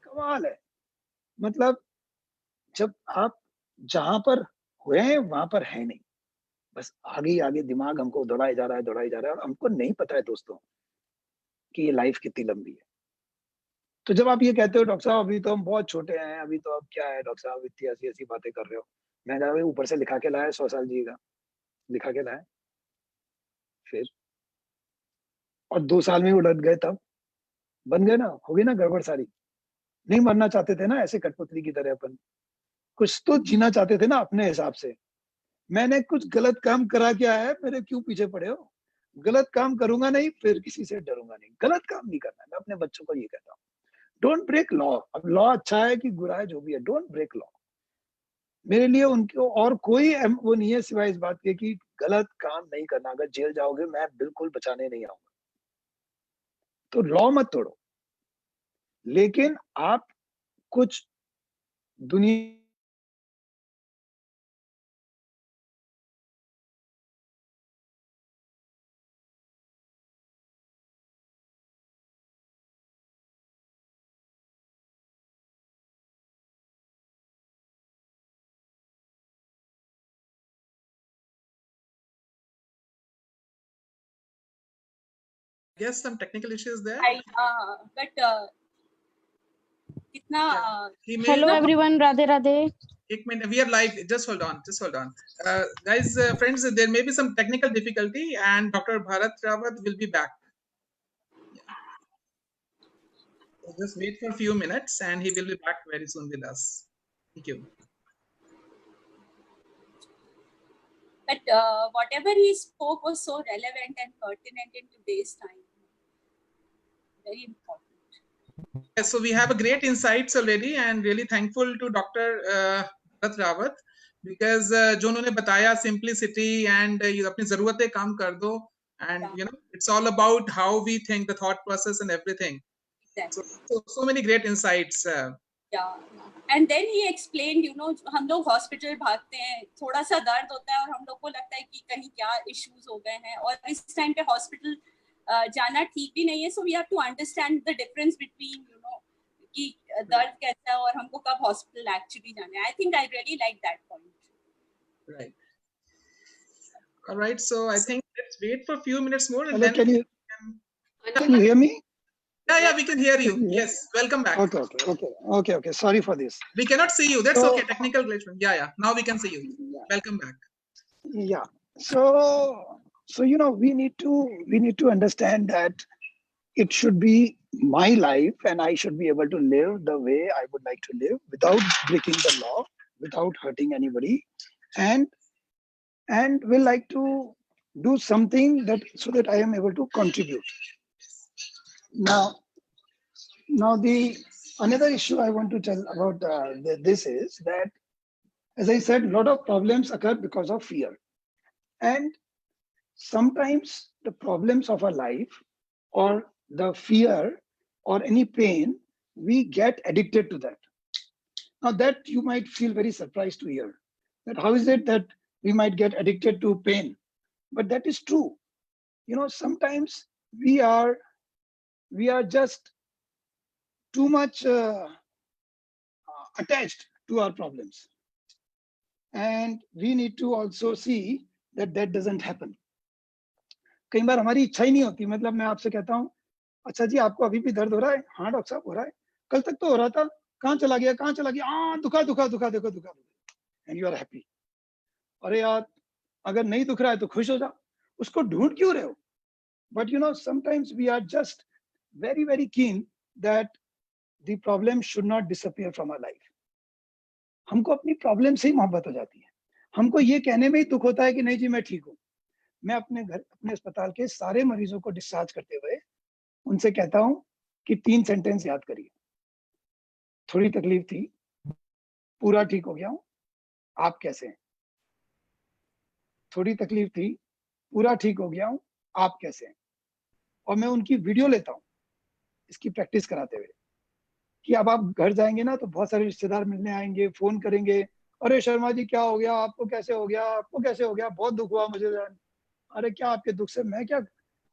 कमाल है। मतलब जब आप जहां पर हुए हैं वहां पर है नहीं, बस आगे ही आगे दिमाग हमको दौड़ाई जा रहा है, दौड़ाई जा रहा है, और हमको नहीं पता है दोस्तों कि ये लाइफ कितनी लंबी है। तो जब आप ये कहते हो डॉक्टर साहब अभी तो हम बहुत छोटे हैं, अभी तो अब क्या है डॉक्टर साहब, इतनी ऐसी ऐसी बातें कर रहे हो, मैं कहा भाई ऊपर से लिखा के लाया 100 साल जिएगा, लिखा के लाया, फिर और 2 साल में ही उलट गए, तब बन गए ना, होगी ना गड़बड़ सारी। नहीं मरना चाहते थे ना ऐसे कठपुतली की तरह अपन, कुछ तो जीना चाहते थे ना अपने हिसाब से। मैंने कुछ गलत काम करा क्या है, मेरे क्यों पीछे पड़े हो? गलत काम करूंगा नहीं, फिर किसी से डरूंगा नहीं, गलत काम नहीं करना है। मैं अपने बच्चों को ये कहता हूँ, डोंट ब्रेक लॉ। अब लॉ अच्छा है कि बुरा है, जो भी है, डोंट ब्रेक लॉ। मेरे लिए उनको और कोई वो नहीं है सिवाय इस बात के कि गलत काम नहीं करना। अगर जेल जाओगे मैं बिल्कुल बचाने नहीं आऊंगा, तो लॉ मत तोड़ो, लेकिन आप कुछ दुनिया Yes, some technical issues there. But कितना He may Hello everyone, Radhe Radhe. एक minute, we are live. Just hold on. Just hold on. Guys, friends, there may be some technical difficulty and Dr. Bharat Rawat will be back. So just wait for a few minutes and he will be back very soon with us. Thank you. but whatever he spoke was so relevant and pertinent in today's time. Very important. Yes, so we have a great insights already and really thankful to Dr. Bharat Rawat because जो उन्होंने बताया simplicity and अपनी ज़रूरतें काम कर दो, and you know it's all about how we think, the thought process and everything. Exactly. So many great insights. Yeah. And then he explained, you know, हम लोग हॉस्पिटल भागते हैं, थोड़ा सा दर्द होता है और हम लोग को लगता है कि कहीं क्या इश्यूज हो गए हैं, और इस टाइम पे हॉस्पिटल जाना ठीक भी नहीं है. So we have to understand the difference between, you know, कि दर्द कैसा है और हमको कब हॉस्पिटल एक्चुअली जाना है. I think I really like that point. Right. All right. So I think let's wait for a few minutes more and Hello, then can you hear me? Yeah, we can hear you. Yes, welcome back. Okay. Sorry for this. We cannot see you. That's So- okay. Technical glitch. Yeah. Now we can see you. Welcome back. Yeah. So you know, we need to understand that it should be my life and I should be able to live the way I would like to live without breaking the law, without hurting anybody, and will like to do something that so that I am able to contribute. Now the another issue I want to tell about this is that, as I said, a lot of problems occur because of fear. And sometimes the problems of our life or the fear or any pain, we get addicted to that. Now that you might feel very surprised to hear that how is it that we might get addicted to pain? But that is true. You know, sometimes we are just too much attached to our problems. And we need to also see that doesn't happen. कई बार हमारी इच्छा ही नहीं होती. मतलब मैं आपसे कहता हूँ, अच्छा जी आपको अभी भी दर्द हो रहा है? हाँ डॉक्टर साहब हो रहा है. कल तक तो हो रहा था, कहाँ चला गया? दुखा. And you are happy. अरे यार, अगर नहीं दुख रहा है तो खुश हो जा. उसको ढूंढ क्यों रहे हो? But you know, sometimes we are just very, very keen that the problem should not disappear from our life. हमको अपनी प्रॉब्लम से ही मोहब्बत हो जाती है. हमको ये कहने में ही दुख होता है कि नहीं जी मैं ठीक हूँ. मैं अपने अस्पताल के सारे मरीजों को डिस्चार्ज करते हुए उनसे कहता हूँ कि 3 सेंटेंस याद करिए। थोड़ी तकलीफ थी, पूरा ठीक हो गया हूँ, आप कैसे हैं? थोड़ी तकलीफ थी, पूरा ठीक हो गया हूँ, आप कैसे हैं? और मैं उनकी वीडियो लेता हूँ इसकी प्रैक्टिस कराते हुए, कि अब आप घर जाएंगे ना तो बहुत सारे रिश्तेदार मिलने आएंगे, फोन करेंगे, अरे शर्मा जी क्या हो गया, आपको कैसे हो गया, आपको कैसे हो गया, बहुत दुख हुआ मुझे जान। अरे क्या आपके दुख से मैं क्या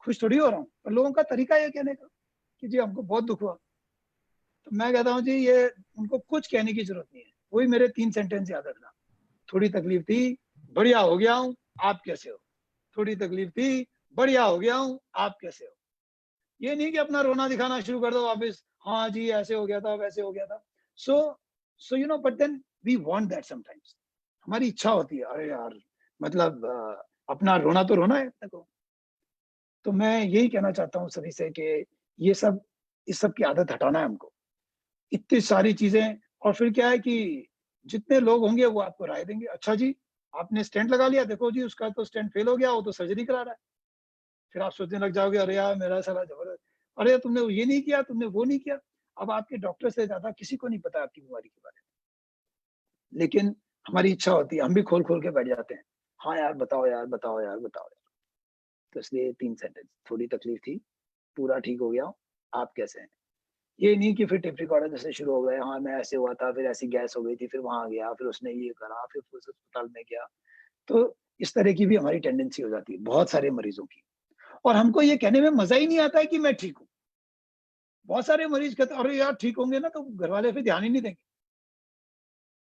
खुश थोड़ी हो रहा हूँ, पर लोगों का तरीका ये कहने का कि जी हमको बहुत दुख हुआ। तो मैं कहता हूँ जी ये उनको कुछ कहने की जरूरत नहीं है, वही मेरे 3 सेंटेंस याद रखना। थोड़ी तकलीफ थी, बढ़िया हो गया हूँ, आप कैसे हो? थोड़ी तकलीफ थी, बढ़िया हो गया हूँ, आप कैसे हो? ये नहीं कि अपना रोना दिखाना शुरू कर दो वापस, हाँ जी ऐसे हो गया था, वैसे हो गया था। So you know, but then we want that sometimes. हमारी इच्छा होती है, अरे यार मतलब अपना रोना तो रोना है अपने को। तो मैं यही कहना चाहता हूँ सभी से कि ये सब, इस सब की आदत हटाना है हमको। इतनी सारी चीजें, और फिर क्या है कि जितने लोग होंगे वो आपको राय देंगे, अच्छा जी आपने स्टेंट लगा लिया, देखो जी उसका तो स्टेंट फेल हो गया, वो तो सर्जरी करा रहा है। फिर आप सोचने लग जाओगे, अरे यार मेरा साला जबरदस्त, अरे तुमने ये नहीं किया, तुमने वो नहीं किया। अब आपके डॉक्टर से ज्यादा किसी को नहीं पता आपकी बीमारी के बारे में, लेकिन हमारी इच्छा होती है, हम भी खोल खोल के बैठ जाते हैं, हाँ यार बताओ यार, बताओ यार, बताओ यार। तो इसलिए 3 सेंटेंस, थोड़ी तकलीफ थी, पूरा ठीक हो गया हूँ, आप कैसे हैं? ये नहीं कि फिर टेप रिकॉर्डर जैसे शुरू हो गए, हाँ मैं ऐसे हुआ था, फिर ऐसी गैस हो गई थी, फिर वहां गया, फिर उसने ये करा, फिर उस अस्पताल में गया। तो इस तरह की भी हमारी टेंडेंसी हो जाती है बहुत सारे मरीजों की, और हमको ये कहने में मजा ही नहीं आता है कि मैं ठीक हूँ। बहुत सारे मरीज कहते हैं, अरे यार ठीक होंगे ना, तो घर वाले फिर ध्यान ही नहीं देंगे।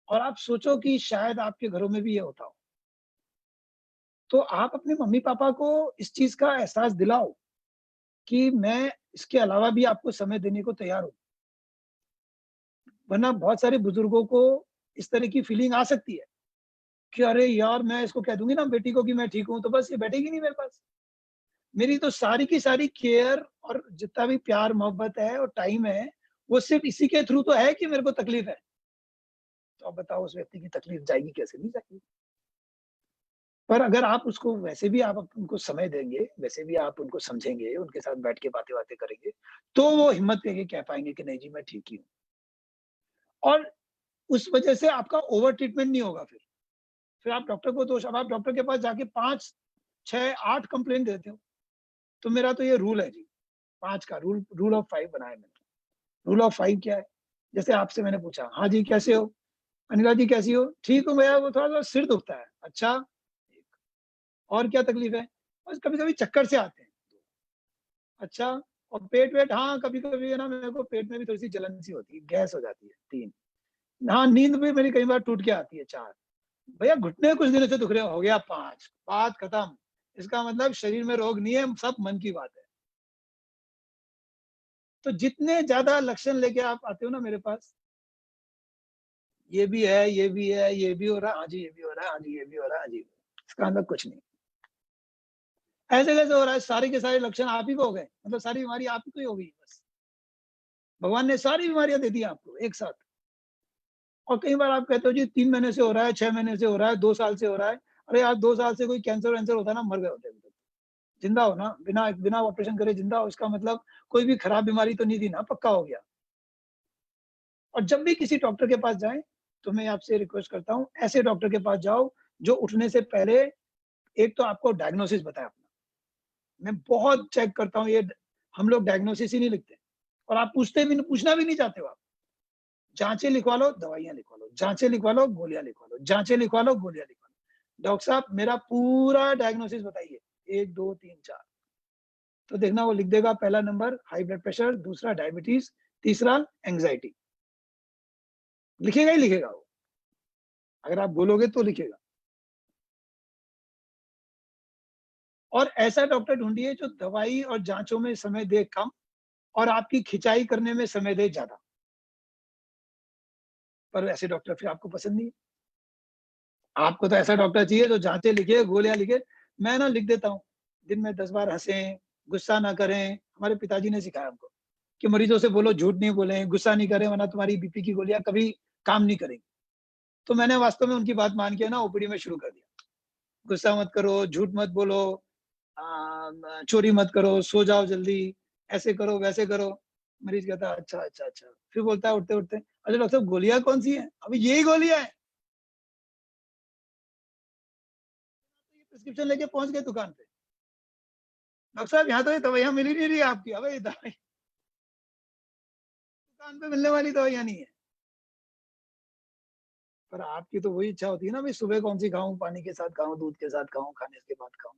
और आप सोचो कि शायद आपके घरों में भी ये होता हो, तो आप अपने मम्मी पापा को इस चीज का एहसास दिलाओ कि मैं इसके अलावा भी आपको समय देने को तैयार हूँ। वरना बहुत सारे बुजुर्गों को इस तरह की फीलिंग आ सकती है कि अरे यार मैं इसको कह दूंगी ना बेटी को कि मैं ठीक हूँ, तो बस ये बैठेगी नहीं मेरे पास। मेरी तो सारी की सारी केयर और जितना भी प्यार मोहब्बत है और टाइम है, वो सिर्फ इसी के थ्रू तो है कि मेरे को तकलीफ है। तो अब बताओ उस व्यक्ति की तकलीफ जाएगी कैसे? नहीं जाएगी। पर अगर आप उसको वैसे भी आप उनको समय देंगे, वैसे भी आप उनको समझेंगे, उनके साथ बैठ के बातें-वातें करेंगे, तो वो हिम्मत करके कह पाएँगे कि नहीं जी मैं ठीक ही हूँ। और उस वजह से आपका ओवर ट्रीटमेंट नहीं होगा फिर। फिर आप डॉक्टर को दोष, अब आप डॉक्टर के पास जाके 5, 6, 8 कंप्लेंट देते हो। तो मेरा तो ये रूल है जी, 5 का रूल ऑफ 5 बनाया मैंने। रूल ऑफ 5 क्या है? जैसे आपसे मैंने पूछा, "हाँ जी, कैसे हो?" "अनिका जी कैसी हो?" "ठीक हूँ भैया, वो थोड़ा-सा सिर दुखता है।" "अच्छा, और क्या तकलीफ है?" "बस कभी-कभी चक्कर से आते हैं।" "अच्छा, और पेट-वेट?" "हाँ, कभी-कभी है ना मेरे को पेट में भी थोड़ी-सी जलन सी होती है, गैस हो जाती है।" 3। "हाँ, नींद भी मेरी कई बार टूट के आती है।" 4। "भैया घुटने कुछ दिनों से दुख रहे हैं।" हो गया 5, बात खत्म। इसका मतलब शरीर में रोग नहीं है, सब मन की बात है। तो जितने ज़्यादा लक्षण लेके आप आते हो ना मेरे पास, ये भी है, ये भी है, ये भी हो रहा है, हाँ जी, ये भी हो रहा है, हाँ जी, ये भी हो रहा है, हाँ जी। इसका मतलब कुछ नहीं। ऐसे कैसे हो रहा है? सारे के सारे लक्षण आप ही को हो गए, मतलब सारी बीमारी आप ही को ही हो गई बस। भगवान ने सारी बीमारियाँ दे दी आपको एक साथ। और कई बार आप कहते हो जी 3 महीने से हो रहा है, 6 महीने से हो रहा है, 2 साल से हो रहा है। अरे यार 2 साल से कोई कैंसर-वैंसर होता ना मर गए होते अभी तक। जिंदा हो ना, बिना बिना ऑपरेशन करे जिंदा हो, इसका मतलब कोई भी खराब बीमारी तो नहीं थी ना, पक्का हो गया। और जब भी किसी डॉक्टर के पास जाएँ, तो मैं आपसे रिक्वेस्ट करता हूँ, ऐसे डॉक्टर के पास जाओ, जो उठने से पहले एक तो आपको डायग्नोसिस बताए अपना। मैं बहुत चेक करता हूँ ये, हम लोग डायग्नोसिस ही नहीं लिखते, और आप पूछना भी नहीं चाहते हो आप। जाँचें लिखवा लो, दवाइयाँ लिखवा लो, जाँचें लिखवा लो, गोलियाँ लिखवा लो, जाँचें लिखवा लो, गोलियाँ लिखवा लो। डॉक्टर साहब मेरा पूरा डायग्नोसिस बताइए, 1, 2, 3, 4। तो देखना वो लिख देगा, पहला नंबर हाई ब्लड प्रेशर, दूसरा डायबिटीज़, तीसरा एंग्ज़ायटी। लिखेगा ही लिखेगा वो, अगर आप बोलोगे तो लिखेगा। और ऐसा डॉक्टर ढूँढिए जो दवाई और जाँचों में समय दे कम और आपकी खिंचाई करने में समय दे ज़्यादा। पर ऐसे डॉक्टर फिर आपको पसंद नहीं है। आपको तो ऐसा डॉक्टर चाहिए जो जाँचें लिखे, गोलियाँ लिखे। मैं ना लिख देता हूँ, दिन में 10 बार हँसें, गुस्सा ना करें। हमारे पिताजी ने सिखाया हमको कि मरीजों से बोलो झूठ नहीं बोलें, गुस्सा नहीं करें, वरना तुम्हारी बीपी की गोलियाँ कभी काम नहीं करेंगी। तो मैंने वास्तव में उनकी बात मान के ना ओपीडी में शुरू कर दिया। गुस्सा मत करो, झूठ मत बोलो, चोरी मत करो, सो जाओ जल्दी, ऐसे करो, वैसे करो। मरीज कहता है अच्छा अच्छा अच्छा, फिर बोलता है उठते उठते, अच्छा डॉक्टर साहब गोलियां कौन सी हैं? अभी यही गोलियां हैं। ये प्रिस्क्रिप्शन लेके पहुंच गए दुकान पे, डॉक्टर साहब यहाँ तो ये दवाइयाँ मिल ही नहीं रही आपकी। अबे ये दवाई दुकान पे मिलने वाली दवाइयाँ नहीं है। पर आपकी तो वही इच्छा होती है ना, भाई सुबह कौन सी खाऊं, पानी के साथ खाऊं, दूध के साथ खाऊं, खाने के बाद खाऊं।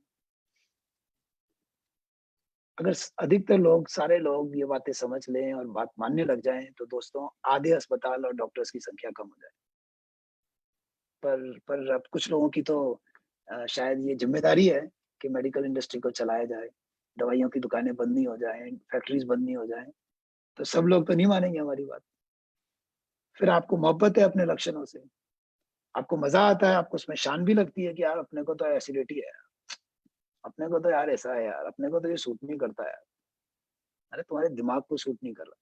अगर अधिकतर लोग, सारे लोग ये बातें समझ लें और बात मानने लग जाएं, तो दोस्तों आधे अस्पताल और डॉक्टर्स की संख्या कम हो जाए। पर अब कुछ लोगों की तो शायद ये जिम्मेदारी है कि मेडिकल इंडस्ट्री को चलाया जाए, दवाइयों की दुकानें बंद नहीं हो जाएं, फैक्ट्रीज बंद नहीं हो जाएं। तो सब लोग तो नहीं मानेंगे हमारी बात। फिर आपको मोहब्बत है अपने लक्षणों से, आपको मजा आता है, आपको उसमें शान भी लगती है कि यार अपने को तो एसिडिटी है, अपने को तो यार ऐसा है, यार अपने को तो ये सूट नहीं करता यार। अरे तुम्हारे दिमाग को सूट नहीं कर रहा।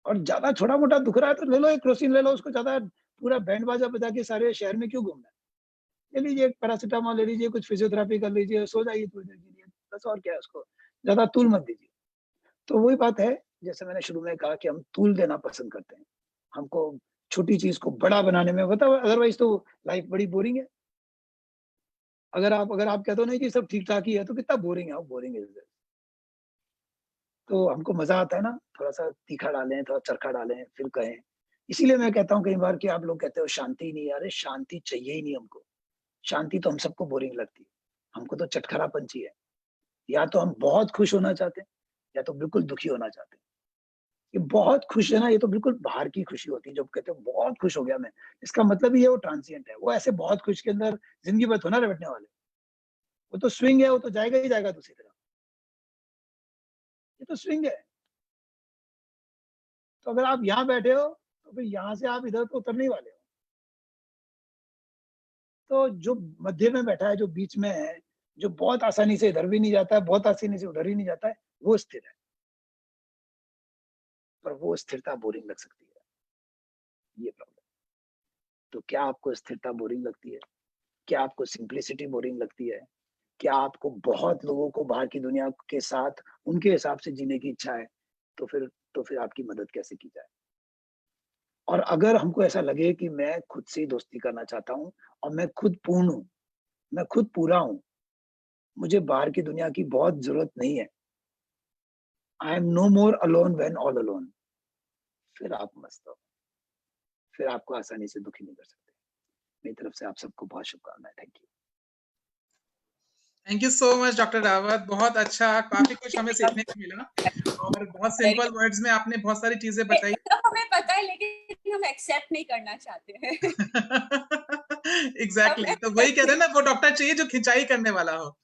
और ज्यादा छोटा मोटा दुख रहा है तो ले लो एक क्रोसिन ले लो, उसको ज्यादा पूरा बैंड बाजा बजा के सारे शहर में क्यों घूमना है? ले लीजिए पैरासिटामोल, ले लीजिए कुछ फिजियोथेरेपी कर लीजिए, सो जाइए थोड़ी देर के लिए, बस। और क्या है, उसको ज्यादा तूल मत दीजिए। तो वही बात है, जैसे मैंने शुरू में कहा कि हम तूल देना पसंद करते हैं। हमको छोटी चीज को बड़ा बनाने में बताओ, अदरवाइज तो लाइफ बड़ी बोरिंग है। अगर आप कहते हो नहीं कि सब ठीक ठाक ही है, तो कितना बोरिंग है, बोरिंग है। तो हमको मजा आता है ना, थोड़ा सा तीखा डालें, थोड़ा चरखा डालें, फिर कहें। इसीलिए मैं कहता हूँ कई बार कि आप लोग कहते हो शांति नहीं है। अरे शांति चाहिए ही नहीं हमको। शांति तो हम सबको बोरिंग लगती है। हमको तो चटखरापन चाहिए। या तो हम बहुत खुश होना चाहते हैं, या तो बिल्कुल दुखी होना चाहते हैं। ये बहुत खुश है ना, ये तो बिल्कुल बाहर की खुशी होती है। जब कहते हो बहुत खुश हो गया मैं, इसका मतलब ये वो ट्रांसिएंट है। वो ऐसे बहुत खुश के अंदर जिंदगी भर थोड़ा ना बैठने वाले। वो तो स्विंग है, वो तो जाएगा ही जाएगा दूसरी तरफ। ये तो स्विंग है। तो अगर आप यहाँ बैठे हो, तो फिर यहाँ से आप इधर तो उतरने ही वाले हो। तो जो मध्य में बैठा है, जो बीच में है, जो बहुत आसानी से इधर भी नहीं जाता है, बहुत आसानी से उधर ही नहीं जाता है, वो स्थिर है। पर वो स्थिरता बोरिंग लग सकती है, ये प्रॉब्लम। तो क्या आपको स्थिरता बोरिंग लगती है? क्या आपको सिंप्लिसिटी बोरिंग लगती है? क्या आपको बहुत लोगों को बाहर की दुनिया के साथ उनके हिसाब से जीने की इच्छा है? तो फिर आपकी मदद कैसे की जाए? और अगर हमको ऐसा लगे कि मैं खुद से ही दोस्ती करना चाहता हूँ और मैं खुद पूर्ण हूँ, मैं खुद पूरा हूँ, मुझे बाहर की दुनिया की बहुत जरूरत नहीं है, I am no more alone when all alone, फिर आप मस्त हो। फिर आपको आसानी से दुखी नहीं कर सकते। मेरी तरफ से आप सबको बहुत शुभकामनाएं। Thank you. Thank you so much doctor Rawat, बहुत अच्छा, काफी कुछ हमें सीखने को मिला और बहुत सिंपल वर्ड्स में आपने बहुत सारी चीजें बताई। तो हमें पता है, लेकिन हम एक्सेप्ट नहीं करना चाहते हैं। एग्जैक्टली, तो वही कहते हैं ना, वो डॉक्टर चाहिए जो खिंचाई करने वाला हो।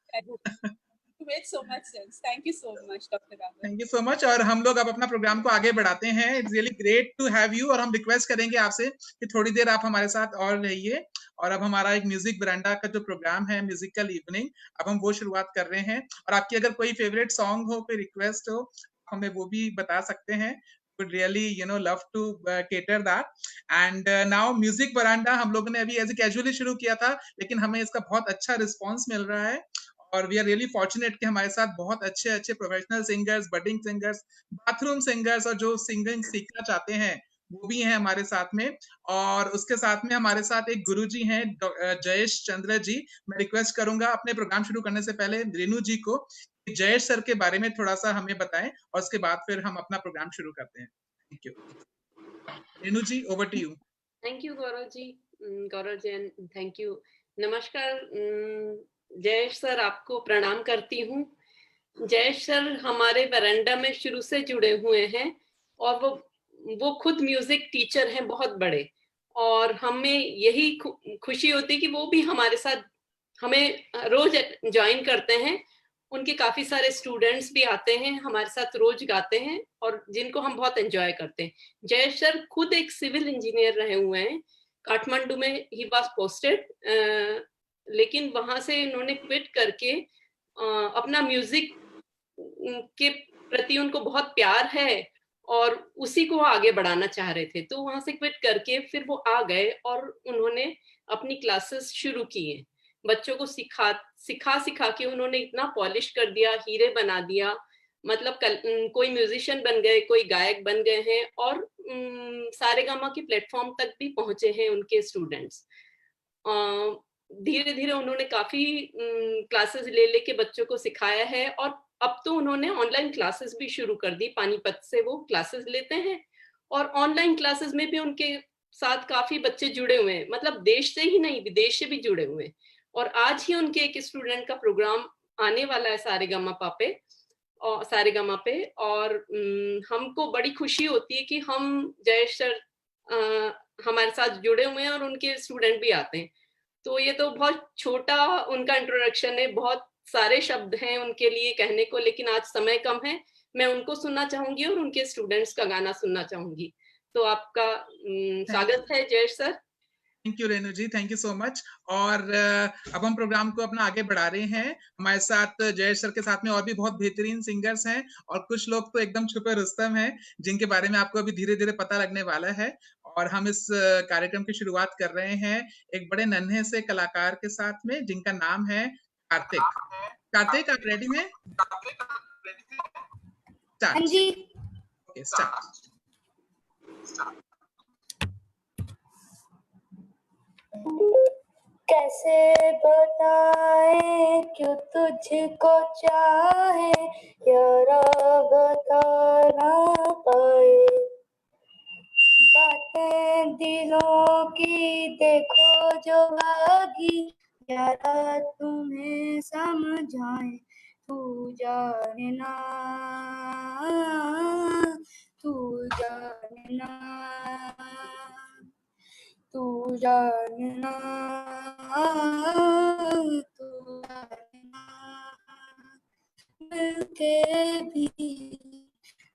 Made so much sense. Thank you so much, Dr. Rawat. Thank you so much. और हम लोग अब अपना प्रोग्राम को आगे बढ़ाते हैं। It's really great to have you, और हम रिक्वेस्ट करेंगे आपसे कि थोड़ी देर आप हमारे साथ और रहिए। और अब हमारा एक म्यूजिक बरांडा का जो प्रोग्राम है, म्यूजिकल इवनिंग, अब हम वो शुरुआत कर रहे हैं। और आपकी अगर कोई फेवरेट सॉन्ग हो, कोई रिक्वेस्ट हो, हमें वो भी बता सकते हैं। would really love to cater that. And now music बरांडा हम लोगों ने अभी एज ए कैजुअली शुरू किया था, लेकिन हमें इसका बहुत अच्छा रिस्पॉन्स मिल रहा है। और वी आर रियली फॉर्चुनेट कि हमारे साथ बहुत अच्छे अच्छे professional singers, budding singers, bathroom singers, और जो सिंगिंग सीखना चाहते हैं वो भी हैं हमारे साथ में। और उसके साथ में हमारे साथ एक गुरुजी हैं, जयेश चंद्र जी। मैं रिक्वेस्ट करूंगा अपने प्रोग्राम शुरू करने से पहले रेणु जी को कि जयेश सर के बारे में थोड़ा सा हमें बताएं, और उसके बाद फिर हम अपना प्रोग्राम शुरू करते हैं। Thank you. Renu ji, over to you. Thank you Gaurav ji, thank you. नमस्कार जयेश सर, आपको प्रणाम करती हूँ। जयेश सर हमारे वरांडा में शुरू से जुड़े हुए हैं, और वो खुद म्यूजिक टीचर हैं बहुत बड़े, और हमें यही खुशी होती है कि वो भी हमारे साथ हमें रोज ज्वाइन करते हैं। उनके काफी सारे स्टूडेंट्स भी आते हैं, हमारे साथ रोज गाते हैं, और जिनको हम बहुत एंजॉय करते हैं। जयेश सर खुद एक सिविल इंजीनियर रहे हुए हैं, काठमांडू में ही वाज पोस्टेड, लेकिन वहां से इन्होंने क्विट करके अपना म्यूजिक के प्रति उनको बहुत प्यार है और उसी को आगे बढ़ाना चाह रहे थे, तो वहां से क्विट करके फिर वो आ गए और उन्होंने अपनी क्लासेस शुरू किए। बच्चों को सिखा के उन्होंने इतना पॉलिश कर दिया, हीरे बना दिया। मतलब कोई म्यूजिशियन बन गए, कोई गायक बन गए हैं और सारेगामा की प्लेटफॉर्म तक भी पहुंचे हैं उनके स्टूडेंट्स। धीरे धीरे उन्होंने काफी क्लासेस ले लेके बच्चों को सिखाया है और अब तो उन्होंने ऑनलाइन क्लासेस भी शुरू कर दी। पानीपत से वो क्लासेस लेते हैं और ऑनलाइन क्लासेस में भी उनके साथ काफी बच्चे जुड़े हुए हैं, मतलब देश से ही नहीं विदेश से भी जुड़े हुए हैं। और आज ही उनके एक स्टूडेंट का प्रोग्राम आने वाला है सारेगामा पे और हमको बड़ी खुशी होती है कि हम जयेश सर हमारे साथ जुड़े हुए हैं और उनके स्टूडेंट भी आते हैं। तो ये तो बहुत छोटा उनका इंट्रोडक्शन है, बहुत सारे शब्द हैं उनके लिए कहने को, लेकिन आज समय कम है। मैं उनको सुनना चाहूंगी और उनके स्टूडेंट्स का गाना सुनना चाहूंगी। तो आपका स्वागत है Jayesh sir. Thank you Renu ji, thank you so much. और अब हम प्रोग्राम को अपना आगे बढ़ा रहे हैं। हमारे साथ जयेश सर के साथ में और भी बहुत बेहतरीन सिंगर्स हैं और कुछ लोग तो एकदम छुपे रुस्तम हैं जिनके बारे में आपको अभी धीरे धीरे पता लगने वाला है। और हम इस कार्यक्रम की शुरुआत कर रहे हैं एक बड़े नन्हे से कलाकार के साथ में जिनका नाम है कार्तिक। कार्तिक, आप रेडी हैं? हाँ जी। Okay, start. कैसे बताए क्यों तुझको चाहे यारा, बता ना पाए बातें दिलों की देखो जो भागी, यारा तुम्हें समझाए तू जानना, तू जानना, तू जानना, तू जानना। मिलके भी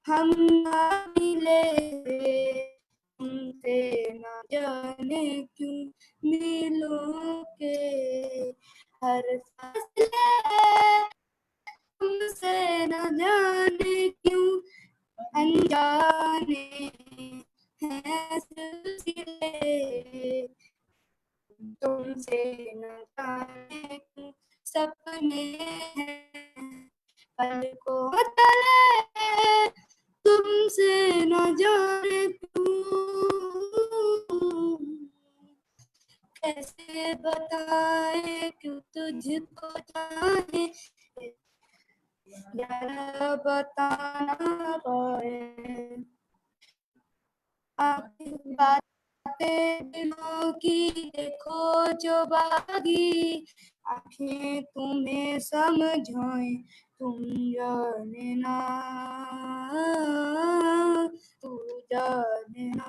हम ना मिले, तुमसे न जाने क्यों मिलों के हर फासले, तुमसे न जाने क्यों अनजाने हैं सिलसिले, तुमसे न जाने क्यों सपने हैं पलकों तले, तुमसे न जाने क्यों। कैसे बताए क्यों तुझको चाहे यारा, बता ना पाए आपकी बातें दिलों की देखो जो बागी, आंखें तुम्हें समझाए तुम जानना, तू जानना,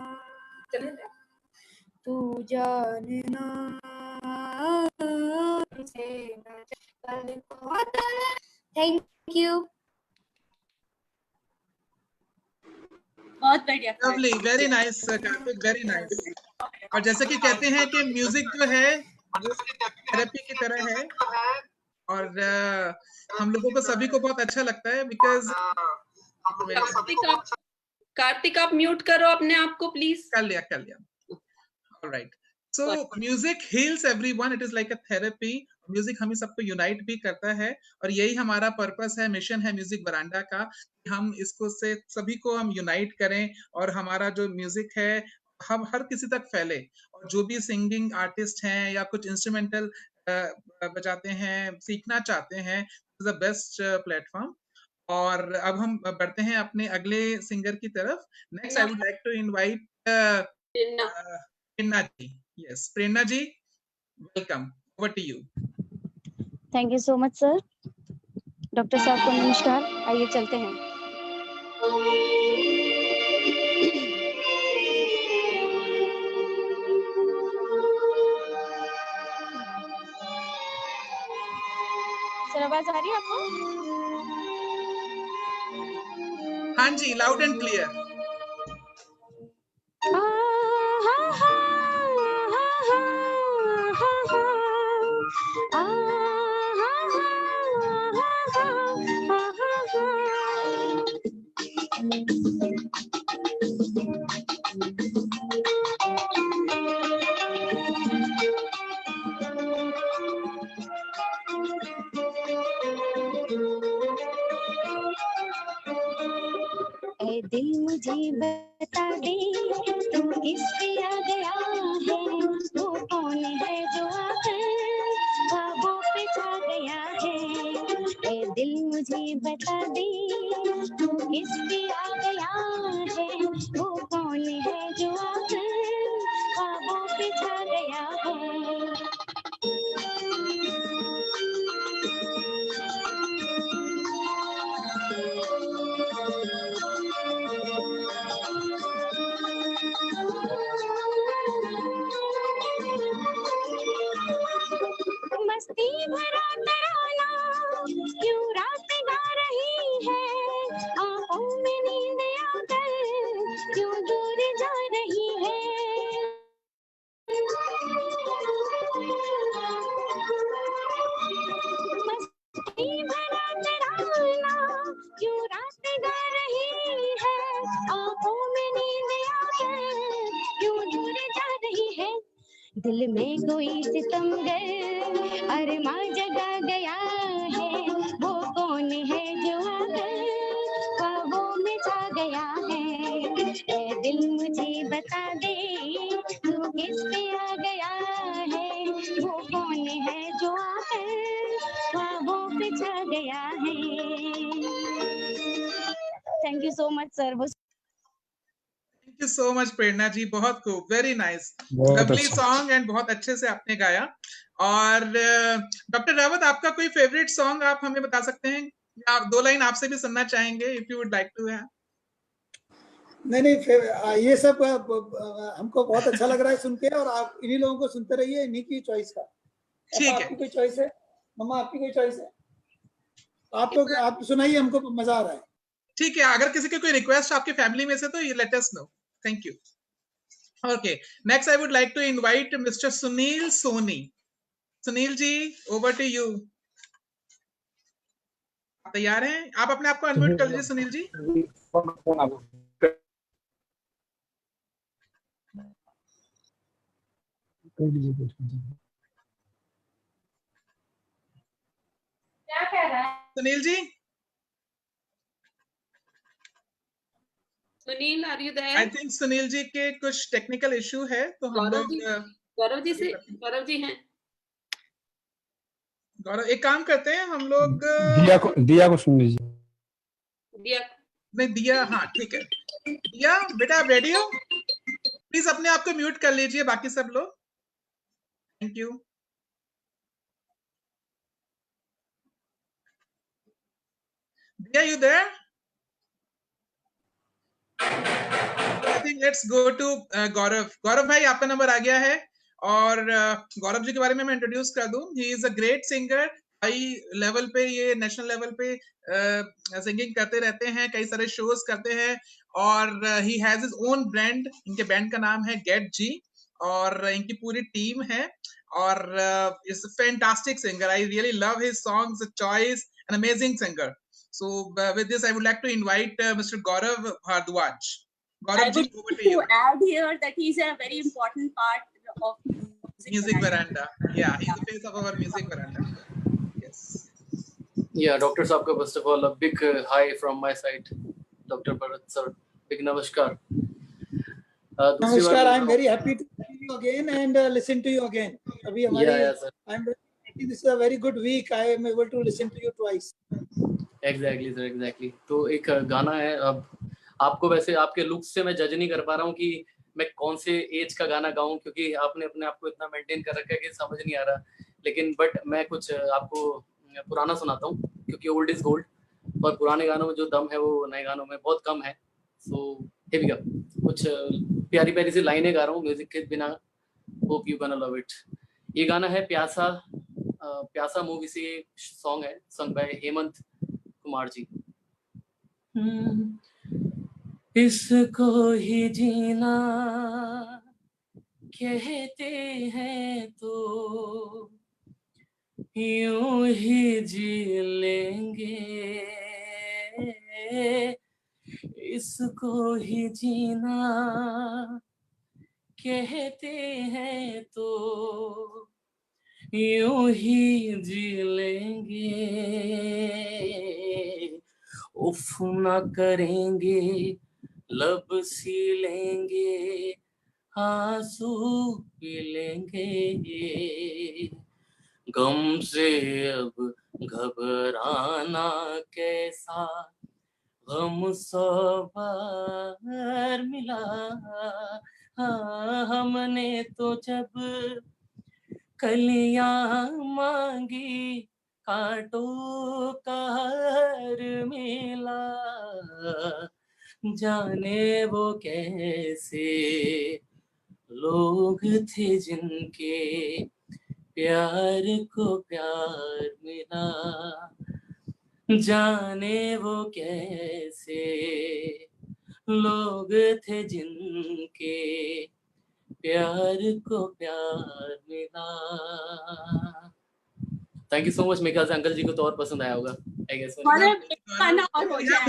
तू जानना, थैंक यू। बहुत बढ़िया। Lovely, very nice Kartik, very nice. और जैसे कि कहते हैं कि म्यूजिक जो है थेरेपी की तरह है और हम लोगों को सभी को बहुत अच्छा लगता है बिकॉज कार्तिक आप म्यूट करो अपने आप को प्लीज। कर लिया। Alright, so music heels everyone, it is like a therapy. Music हमें सबको यूनाइट भी करता है और यही हमारा पर्पस है, मिशन है म्यूजिक वरांडा का, कि हम इसको से सभी को हम यूनाइट करें और हमारा जो म्यूजिक है हम हर किसी तक फैले। और जो भी सिंगिंग आर्टिस्ट हैं या कुछ इंस्ट्रूमेंटल बजाते हैं, सीखना चाहते हैं, इज द बेस्ट प्लेटफॉर्म। और अब हम बढ़ते हैं अपने अगले सिंगर की तरफ। Next I would like to invite Prerna ji. Yes, Prerna ji, welcome, over to you. Thank you so much sir. Doctor साहब को नमस्कार। आइए चलते हैं। सर आवाज आ रही है आपको? हाँ जी, लाउड एंड क्लियर। दिल मुझे बता दे तू किस पे आ गया है, वो कौन है जो आकर ख्वाबों पे छा गया है। ए दिल मुझे बता दे तू किस पे आ गया है, वो कौन है जो आकर ख्वाबों पे छा गया है। मस्ती भरा तराना क्यों रात गा रही है, आंखों में नींद आकर क्यों दूर जा रही है। मस्ती भरा तराना क्यों रात गा रही है, आंखों में नींद आकर क्यों दूर जा रही है। दिल में कोई सितमगर अरमा जगा गया है, वो कौन है जो आकर ख्वाबों में छा गया है। ए दिल मुझे बता दे तू किस पे आ गया है, वो कौन है जो आकर ख्वाबों पे छा गया है। Thank you so much sir. Thank you so much Prerna ji, बहुत खूब, वेरी नाइस, बहुत लवली अच्छा। सॉन्ग एंड बहुत अच्छे से आपने गाया। और डॉक्टर रावत, आपका कोई फेवरेट सॉन्ग आप हमें बता सकते हैं, या आप 2 लाइन आपसे भी सुनना चाहेंगे, if you would like to है। नहीं, ये सब हमको बहुत अच्छा लग रहा है सुन के, और आप इन्हीं लोगों को सुनते रहिए, इन्हीं की चॉइस का। ठीक है, आपकी कोई चॉइस है? मम्मा आपकी कोई चॉइस है? आप सुनाइए, हमको मजा आ रहा है। ठीक है, अगर किसी की कोई रिक्वेस्ट आपकी फैमिली में से तो ये let us know. Thank you. Okay, next I would like to invite mister Sunil Soni. Sunil ji, over to you. आप तैयार हैं? आप अपने आप को अनम्यूट कर लीजिए सुनील जी। क्या कह रहा है Sunil ji? Sunil, are you there? I think Sunil ji के कुछ टेक्निकल इशू है, तो हम लोग गौरव जी हैं। गौरव, एक काम करते हैं हम लोग, दिया को सुन लीजिए। दिया, हाँ ठीक है। दिया बेटा, आप रेडी हो? प्लीज अपने आप को म्यूट कर लीजिए, बाकी सब लोग। Thank you. Diya, you there? I think let's go to Gaurav. Gaurav भाई, आपका नंबर आ गया है, और गौरव जी के बारे में मैं इंट्रोड्यूस कर दूं। He is a great singer, high level पे, ये नेशनल लेवल पे सिंगिंग करते रहते हैं, कई सारे शोज करते हैं, और he has his own brand. इनके बैंड का नाम है गेट जी, और इनकी पूरी टीम है, और is a fantastic singer. I really love his songs, choice, an amazing singer. So with this, I would like to invite Mr. Gaurav Bhardwaj. Gaurav ji, over to you. add here that he's a very important part of Music Veranda. Yeah, he's the face of our Music Veranda. Yes. Yeah, Dr. Saabka, first of all, a big hi from my side. Dr. Bharat sir, big namaskar. Namaskar, I'm very happy to see you again and listen to you again. Yeah, sir. I'm very happy. This is a very good week. I am able to listen to you twice. Exactly sir, exactly. तो एक गाना है, अब आपको वैसे आपके looks से मैं जज नहीं कर पा रहा हूँ कि मैं कौन से एज का गाना गाऊं, क्योंकि आपने अपने आप को इतना मेंटेन कर रखा है कि समझ नहीं आ रहा। लेकिन बट मैं कुछ आपको पुराना सुनाता हूँ, क्योंकि ओल्ड इज गोल्ड, और पुराने गानों में जो दम है वो नए गानों में बहुत कम है। So here we go. कुछ प्यारी प्यारी सी लाइनें गा रहा हूँ म्यूजिक के बिना। Hope you gonna love it. ये गाना है प्यासा, प्यासा मूवी से सॉन्ग है, संग बाय हेमंत कुमार जी। इसको ही जीना कहते हैं तो यूं ही जी लेंगे, इसको ही जीना कहते हैं तो यूं ही जी लेंगे, उफ ना करेंगे लब सी लेंगे आंसू पी लेंगे, गम से अब घबराना कैसा, गम 100 बार मिला। हाँ, हमने तो जब कलियां मांगी कांटों का हार मिला, जाने वो कैसे लोग थे जिनके प्यार को प्यार मिला, जाने वो कैसे लोग थे जिनके प्यार को प्यार मिला। Thank you so much. मेरे ख्याल से अंकल जी को तो और पसंद आया होगा, आई गेस। गाना और हो जाए,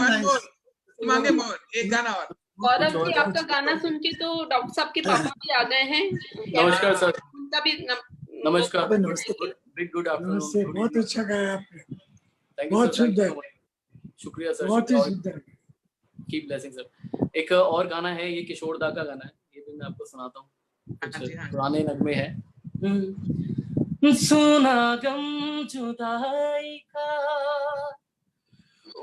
मांगे मोर, एक गाना और। गौरव जी, आपका गाना सुन के तो डॉक्टर साहब के पापा भी आ गए हैं। नमस्कार सर। उनका भी नमस्कार। Good afternoon. बहुत अच्छा गाया आपने, बहुत सुंदर, शुक्रिया सर। बहुत ही सुंदर। Keep blessing sir. एक और गाना है, ये किशोर दा का गाना है, ये भी मैं आपको सुनाता हूँ। पुराने नगमे है। सुना गम जुदाई का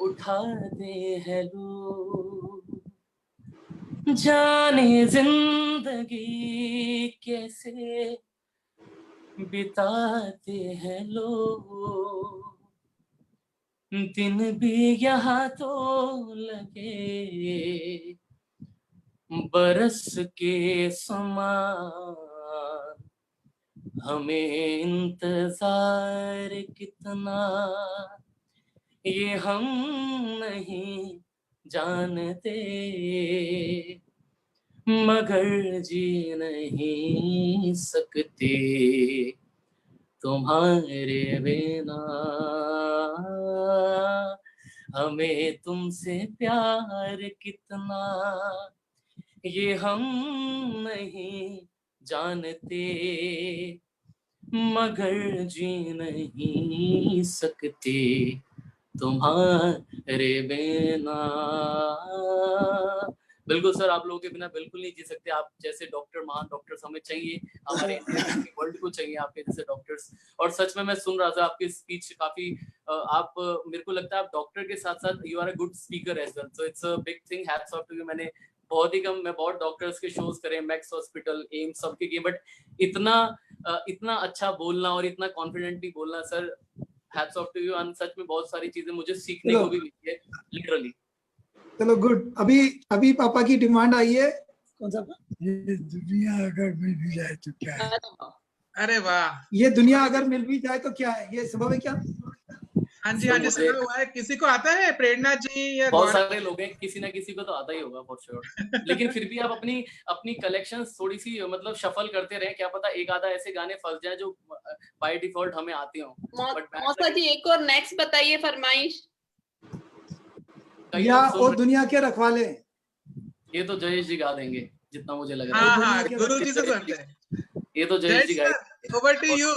उठा दे है लो, जाने जिंदगी कैसे बिताते हैं लोग, दिन भी यहाँ तो लगे बरस के समान, हमें इंतजार कितना ये हम नहीं जानते, मगर जी नहीं सकते तुम्हारे बिना, हमें तुमसे प्यार कितना ये हम नहीं जानते, मगर जी नहीं सकते तुम्हारे बिना। बिल्कुल सर, आप लोगों के बिना बिल्कुल नहीं जी सकते। आप जैसे डॉक्टर, महान डॉक्टर्स हमें चाहिए, हमारे वर्ल्ड को चाहिए आपके जैसे डॉक्टर्स। और सच में मैं सुन रहा था आपकी स्पीच, काफी आप, मेरे को लगता है आप डॉक्टर के साथ साथ you are a good speaker as well, so it's a big thing. Hats off to you. मैंने बहुत डॉक्टर्स के शोज करे, मैक्स हॉस्पिटल, एम्स, सबके किए, बट इतना अच्छा बोलना और इतना कॉन्फिडेंटली बोलना sir, hats off to you. And सच में बहुत सारी चीजें मुझे सीखने को भी मिली है, लिटरली। चलो गुड। अभी पापा की डिमांड आई है, कौन सा? ये दुनिया अगर मिल भी जाए तो क्या है? अरे वाह, ये दुनिया अगर मिल भी जाए तो क्या है, ये संभव है क्या? हाँ जी, हाँ जी, सुना हुआ है। किसी को आता है? प्रेरणा जी या बहुत सारे लोग हैं, किसी ना किसी को तो आता ही होगा फॉर श्योर। लेकिन फिर भी आप अपनी कलेक्शंस थोड़ी सी मतलब शफल करते रहे, क्या पता एक आधा ऐसे गाने फंस जाए जो बाय डिफॉल्ट हमें आते हो। मौसा जी, एक और नेक्स्ट बताइए फरमाइश। या ओ दुनिया के रखवाले, ये तो जयेश जी गा देंगे जितना मुझे लग रहा है। हाँ, गुरु जी से सुनते हैं। ये तो जयेश जी गाएंगे। Over to you.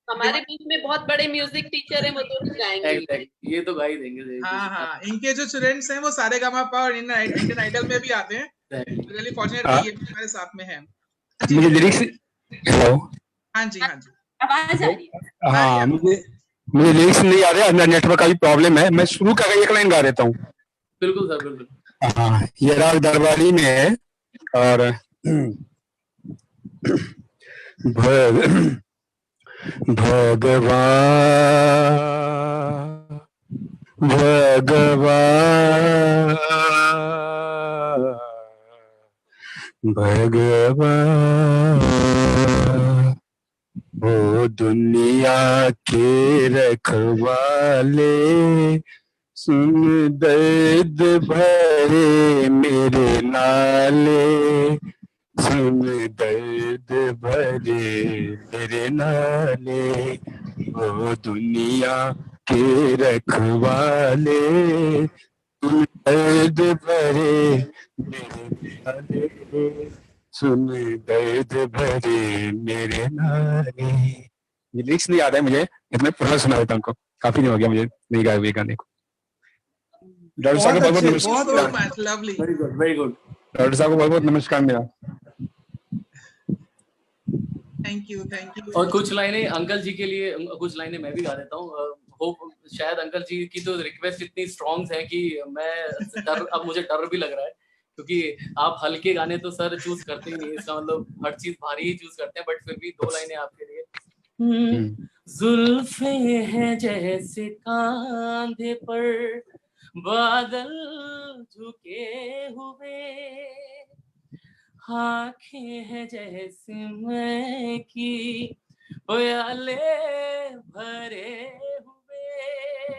हमारे बीच में बहुत बड़े म्यूजिक टीचर हैं, वो तो गाएंगे। ये तो गा ही देंगे। हाँ, इनके जो स्टूडेंट्स हैं वो सारे गामा-पा और इंडियन आइडल में भी आते हैं। रियली फॉर्चुनेट ये हमारे साथ में हैं। मुझे लिरिक्स, हेलो, हाँ जी, हाँ जी, आवाज आ रही है। हाँ, मुझे लिरिक्स नहीं आ रहे, अंदर नेटवर्क का भी प्रॉब्लम है। मैं शुरू का एक लाइन गा देता हूँ। बिल्कुल सर, बिल्कुल। हाँ, ये राग दरबारी में है और भगवान वो दुनिया के रखवाले, सुन दर्द भरे मेरे नाले, सुन दर्द भरे मेरे नाले, वो दुनिया के रखवाले, सुन दर्द भरे मेरे नाले, सुन दर्द भरे मेरे नाले। लिरिक्स नहीं आता है मुझे, इतना पूरा सुना देता हूँ उनको। काफी दिन हो गया मुझे नहीं गाए हुए गाने को। बहुत अच्छे, बहुत lovely. Very good, very good. Doctor साहब को बहुत बहुत नमस्कार मेरा। Thank you, thank you. और कुछ लाइनें अंकल जी के लिए, कुछ लाइनें मैं भी गा देता हूँ। होप शायद अंकल जी की तो रिक्वेस्ट इतनी स्ट्रॉन्ग है कि अब मुझे डर भी लग रहा है, क्योंकि आप हल्के गाने तो सर चूज करते ही नहीं, इसका मतलब हर चीज भारी ही चूज करते हैं, बट फिर भी 2 लाइनें आपके लिए। जुल्फे हैं जैसे कांधे पर बादल झुके हुए, आँखें हैं जैसे मैं की प्याले भरे हुए,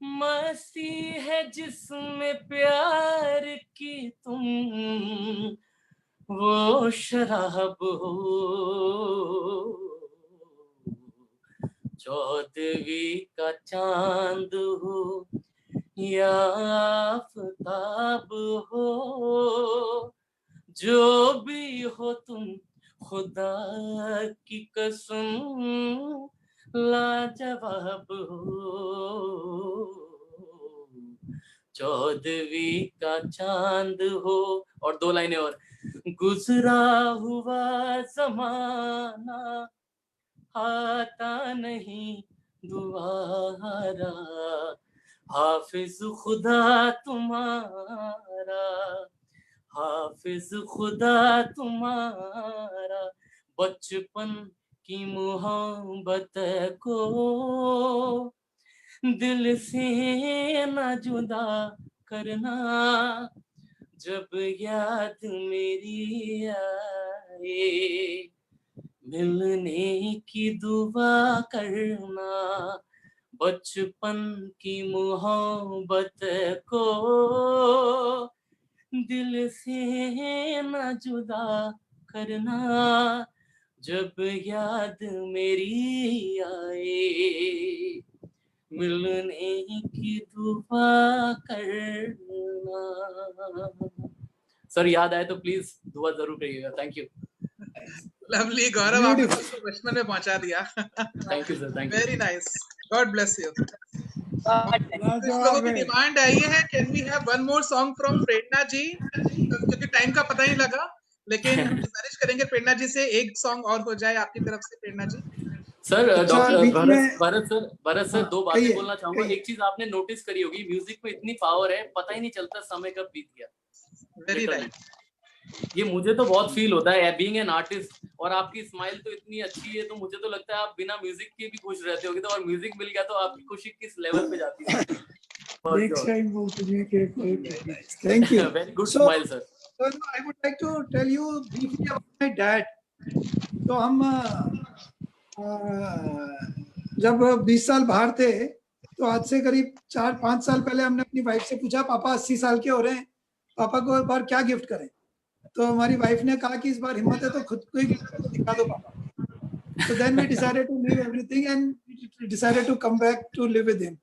मस्ती है जिसमें प्यार की तुम वो शराब हो, 14वीं का चांद हो या आफताब हो, जो भी हो तुम खुदा की कसम लाजवाब हो, 14वीं का चांद हो। और 2 लाइनें और। गुजरा हुआ जमाना आता नहीं दोबारा, हाफिज खुदा तुम्हारा, हाफिज खुदा तुम्हारा, बचपन की मोहब्बत को दिल से न जुदा करना, जब याद मेरी आए मिलने की दुआ करना, बचपन की मोहब्बत को दिल से न जुदा करना, जब याद मेरी आए मिलने की दुआ करना। सर याद आए तो प्लीज दुआ जरूर करिएगा। Thank you. लवली गौरव, आपने सबको बचपन में पहुंचा दिया। Thank you sir, thank you. Very nice, God bless you. कुछ लोगों की डिमांड आई है, can we have one more song from Prerna ji, क्योंकि टाइम का पता नहीं लगा, लेकिन हम गुजारिश करेंगे प्रेरणा जी से एक सॉन्ग और हो जाए आपकी तरफ से। प्रेरणा जी। सर डॉक्टर भरत सर 2 बातें कहिए, बोलना चाहूंगा। कहिए। एक चीज आपने नोटिस करी होगी, म्यूजिक में इतनी पावर है, पता ही नहीं चलता समय कब बीत गया। Very right. ये मुझे तो बहुत फील होता है बीइंग एन आर्टिस्ट, और आपकी स्माइल तो इतनी अच्छी है, तो मुझे तो लगता है आप बिना म्यूजिक के भी खुश रहते होगे, तो और म्यूजिक मिल गया तो आपकी खुशी किस लेवल पे जाती है। नेक्स्ट टाइम वो तुझे के कोई Thank you. Very good smile sir. So I would like to tell you briefly about my dad. तो हम जब 20 साल बाहर थे, तो आज से करीब 4-5 साल पहले हमने अपनी वाइफ से पूछा, पापा 80 साल के हो रहे हैं, पापा को एक बार क्या गिफ्ट करें। तो हमारी वाइफ ने कहा कि इस बार हिम्मत है तो खुद को ही गिफ्ट दिखा दो पापा। So then we decided to leave everything and we decided to come back to live with him.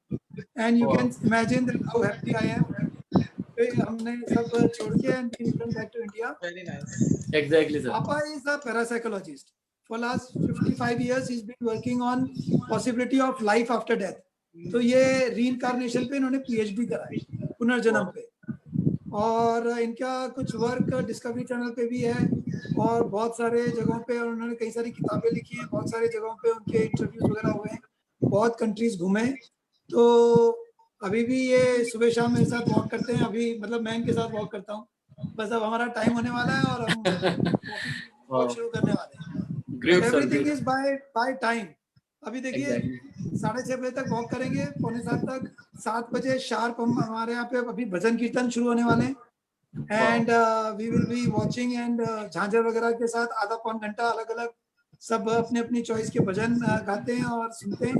And you can imagine that how happy I am. हमने सब छोड़ के and we returned back to India. Very nice. Exactly sir. Papa is a parapsychologist. For last 55 years he's been working on possibility of life after death. तो ये reincarnation पे इन्होंने PhD करा है, पुनर्जन्म पे, और इनका कुछ वर्क डिस्कवरी चैनल पे भी है और बहुत सारे जगहों पे, और उन्होंने कई सारी किताबें लिखी हैं, बहुत सारी जगहों पे उनके इंटरव्यूज वगैरह हुए हैं, बहुत कंट्रीज घूमे। तो अभी भी ये सुबह शाम मेरे साथ वॉक करते हैं, अभी मतलब मैं इनके साथ वॉक करता हूँ। बस अब हमारा टाइम होने वाला है और हम वॉक शुरू करने वाले हैं। Everything is by time. अभी देखिए 6:30 बजे तक वॉक करेंगे, 6:45 तक, 7 बजे शार्प हम हमारे यहाँ पे अभी भजन कीर्तन शुरू होने वाले हैं। And we will be watching and झांझर वगैरह के साथ आधा पौन घंटा अलग अलग सब अपने अपनी चॉइस के भजन गाते हैं और सुनते हैं।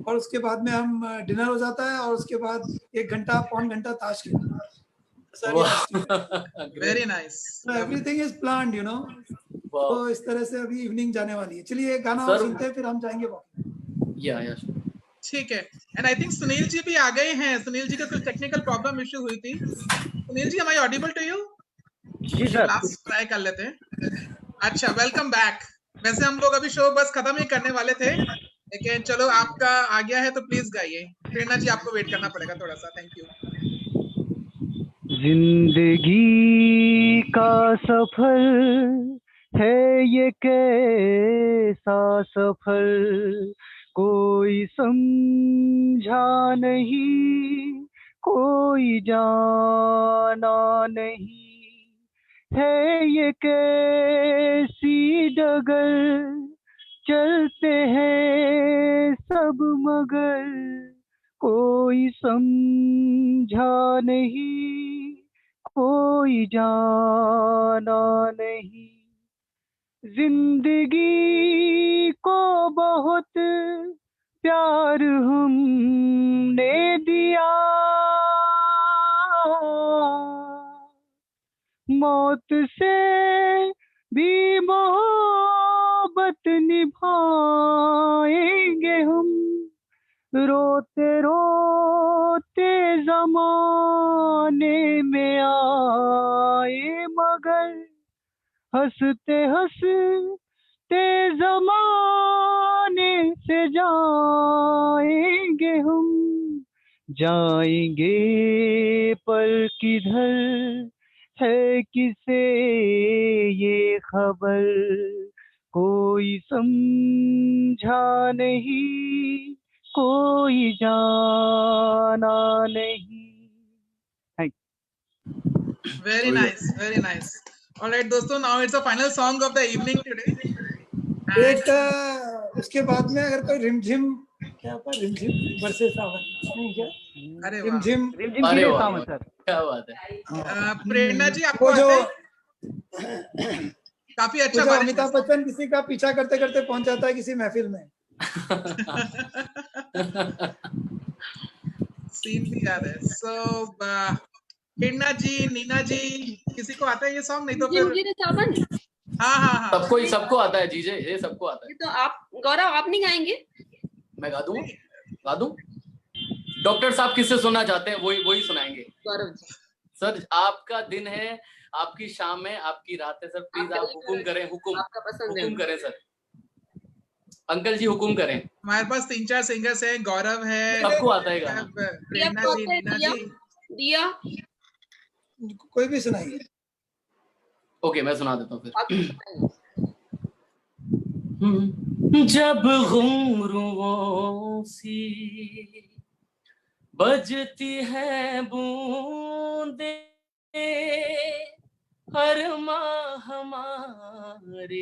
और उसके बाद में हम डिनर हो जाता है और उसके बाद 1 घंटा पौन घंटा ताश खेलते हैं। Very nice. Everything is planned, you know. तो इस तरह से अभी इवनिंग जाने वाली है। चलिए एक गाना और सुनते हैं, फिर हम जाएंगे वॉक। या ठीक है। एंड आई थिंक सुनील जी भी आ गए हैं। सुनील जी का कुछ टेक्निकल प्रॉब्लम इश्यू हुई थी। Sunil ji, am I audible to you? जी सर। लास्ट ट्राई कर लेते हैं। अच्छा, वेलकम बैक। वैसे हम लोग अभी शो बस खत्म ही करने वाले थे, लेकिन चलो आपका आ गया है तो प्लीज गाइए। प्रेरणा जी आपको वेट करना पड़ेगा थोड़ा सा। Thank you. जिंदगी का सफर है ये कैसा सफर, कोई समझा नहीं, कोई जाना नहीं, है ये कैसी डगर, चलते हैं सब मगर, कोई समझा नहीं, कोई जाना नहीं। जिंदगी को बहुत प्यार हमने दिया, मौत से भी मोहब्बत निभाएंगे हम, रोते रोते जमाने में आए मगर, हंसते हंसते जमाने से जाएंगे हम, जाएंगे पर किधर है किसे ये खबर, कोई समझा नहीं, कोई जाना नहीं। Very nice, very nice. All right, दोस्तों, now it's the final song of the evening today. एक उसके बाद में अगर कोई रिमझिम, क्या होता है रिमझिम बरसे सावन, नहीं क्या? अरे वाह, रिमझिम अरे वाह, सर क्या बात है। प्रेरणा जी, आपको वो जो काफी अच्छा वो जो अमिताभ बच्चन किसी का पीछा करते करते पहुंच जाता है किसी महफिल में, सीन भी याद है। सो प्रेरणा जी, नीना जी, किसी को आता है ये सॉन्ग? नहीं तो फिर हाँ सबको आता है जीजे, ये सबको आता है। तो आप गौरव, आप नहीं गाएंगे? मैं गा दूं। डॉक्टर साहब किससे सुनना चाहते हैं वही सुनाएंगे। गौरव जी, सर आपका दिन है, आपकी शाम है, आपकी रात है सर, प्लीज आप हुकुम करें, हुकुम करें सर। अंकल जी हुकुम करें। हमारे पास 3-4 सिंगर्स हैं, गौरव है, सबको आता है गाना। प्रेरणा जी, नीना जी, दिया, कोई भी सुनाइए। ओके, मैं सुना देता हूँ फिर। जब घुंघरुओं सी बजती है बूंदे, हर माह हमारे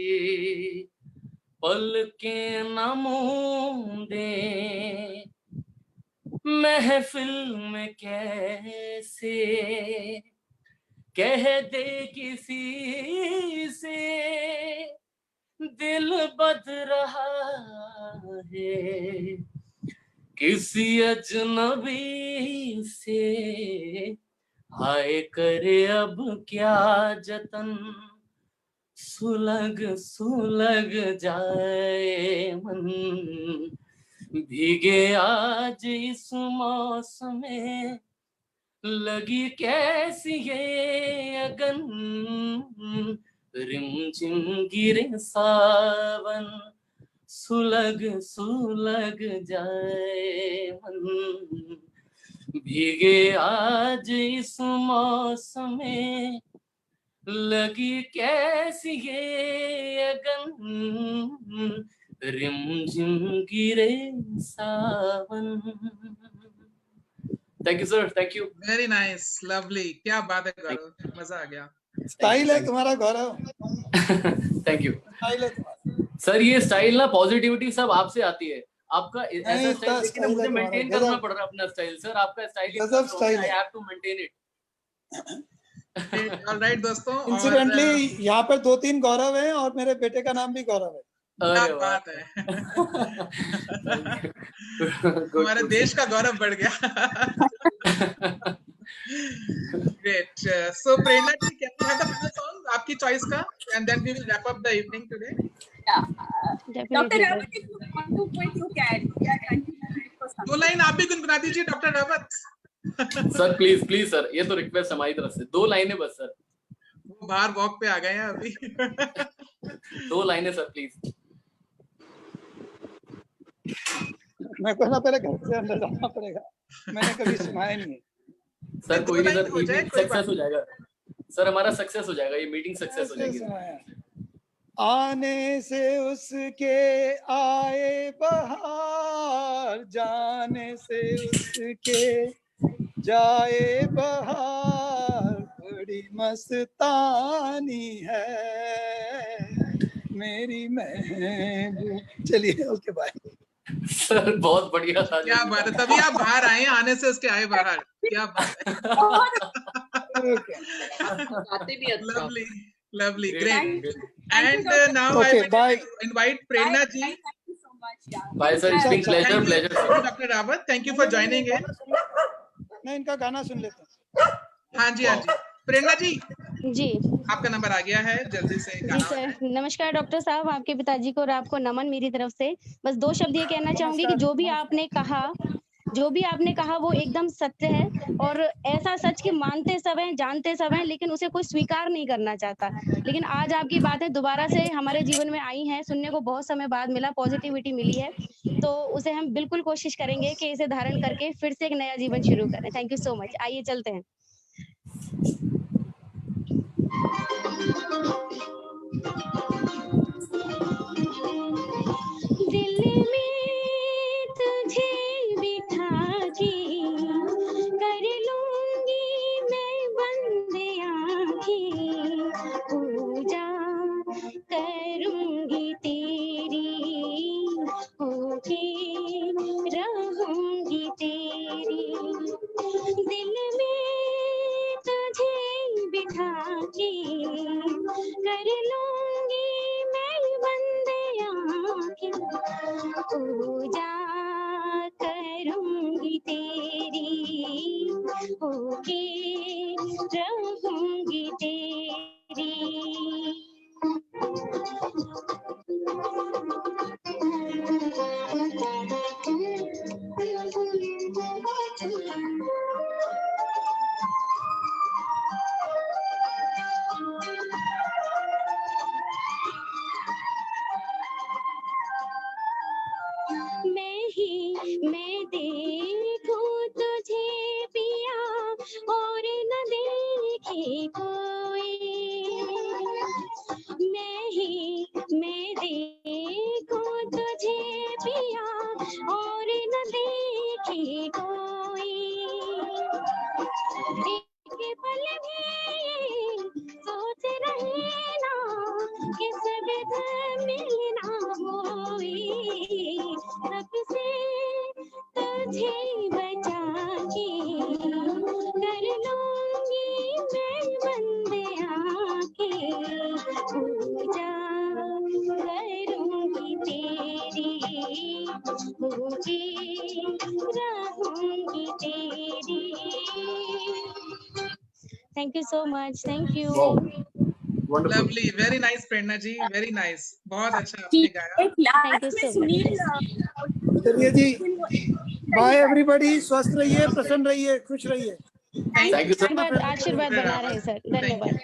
पलकें न मूंदे, महफिल में कैसे कह दे किसी से दिल बद रहा है, किसी अजनबी से हाय करे अब क्या जतन, सुलग सुलग जाए मन, भीगे आज इस मौसम में, लगी कैसी ये अगन, रिमझिम गिरे सावन, सुलग सुलग जाए मन, भीगे आज इस मौसम में, लगी कैसी ये अगन, रिमझिम गिरे सावन। Thank you sir, thank you. Very nice, lovely, क्या बात है गौरव, मजा आ गया। स्टाइल है तुम्हारा गौरव। Thank you. स्टाइल है तुम्हारा सर, ये स्टाइल ना पॉजिटिविटी सब आपसे आती है। आपका ऐसा स्टाइल देखिए ना, मुझे मेंटेन करना पड़ रहा है अपना स्टाइल। सर आपका style I have to maintain it. Alright दोस्तों, इंसिडेंटली यहाँ पर 2-3 गौरव हैं और मेरे बेटे का नाम भी गौरव है। क्या बात है। हमारे देश का गौरव बढ़ गया। Great. So Prerna ji, can we have the final song आपकी चॉइस का, and then we will wrap up the evening today. Doctor Rawat, if you want to quit, you can. दो लाइन आप भी गुनगुना दीजिए doctor Rawat. Sir please please sir, ये तो request हमारी तरफ से, 2 लाइनें बस सर। वो बाहर वॉक पे आ गए हैं अभी। 2 लाइनें सर प्लीज। मैं को ना पहले घर से अंदर जाना पड़ेगा, मैंने कभी सुना ही नहीं। सर कोई नहीं सर, हो जाए, इवनिंग कोई सक्सेस हो जाएगा सर, हमारा सक्सेस हो जाएगा, ये मीटिंग सक्सेस हो जाएगी। आने से उसके आए बहार, जाने से उसके जाए बहार, बड़ी मस्तानी है मेरी महबूब। चलिए ओके बाय। सर बहुत बढ़िया था। क्या बात है, तभी आप बाहर आए, आने से उसके आए बाहर, क्या बात है। गाते भी अच्छा। Lovely, lovely, Great, great. Thank you, And Dr. now I Okay, will bye. invite Prerna ji. Thank you so much. Yeah. Bye sir, it's been Thank you, pleasure thank you, sir। Dr. Rawat. Thank you for joining in. मैं इनका गाना सुन लेता हूँ। हाँ जी, हाँ जी। प्रेरणा जी, जी आपका number आ गया है, जल्दी से जी गाना हो सर, जाए। नमस्कार डॉक्टर साहब, आपके पिताजी को और आपको नमन मेरी तरफ से। बस 2 शब्द ये कहना चाहूंगी कि जो भी आपने कहा वो एकदम सत्य है, और ऐसा सच कि मानते सब हैं, जानते सब हैं, लेकिन उसे कोई स्वीकार नहीं करना चाहता। लेकिन आज आपकी बातें दोबारा से हमारे जीवन में आई हैं, सुनने को बहुत समय बाद मिला, पॉजिटिविटी मिली है, तो उसे हम बिल्कुल कोशिश करेंगे कि इसे धारण करके फिर से एक नया जीवन शुरू करें। Thank you so much. आइए चलते हैं। दिल में तुझे बिठा के कर लूंगी मैं बंद आंखें, पूजा करूंगी तेरी, होके रहूंगी तेरी। दिल में तुझे बिठा के कर लूंगी मैं बंद आंखें, पूजा करूंगी तेरी, होके रहूंगी तेरी। मैं देखूं तुझे पिया और न देखे कोई, मैं देखूं तुझे पिया और न देखे कोई। एक पल भी सोच रहे ना कि सगध मिलना होई, तब से तुझे बचा के कर लूंगी मैं बंद आंखें, पूजा करूंगी तेरी, होके रहूंगी तेरी। Thank you so much. Thank you. Lovely, very nice Prerna ji, very nice, बहुत अच्छा आपने गाया। Thank you so much. चलिए जी, बाय एवरीबॉडी, स्वस्थ रहिए, प्रसन्न रहिए, खुश रहिए। Thank you sir. आशीर्वाद बना रहे सर। धन्यवाद।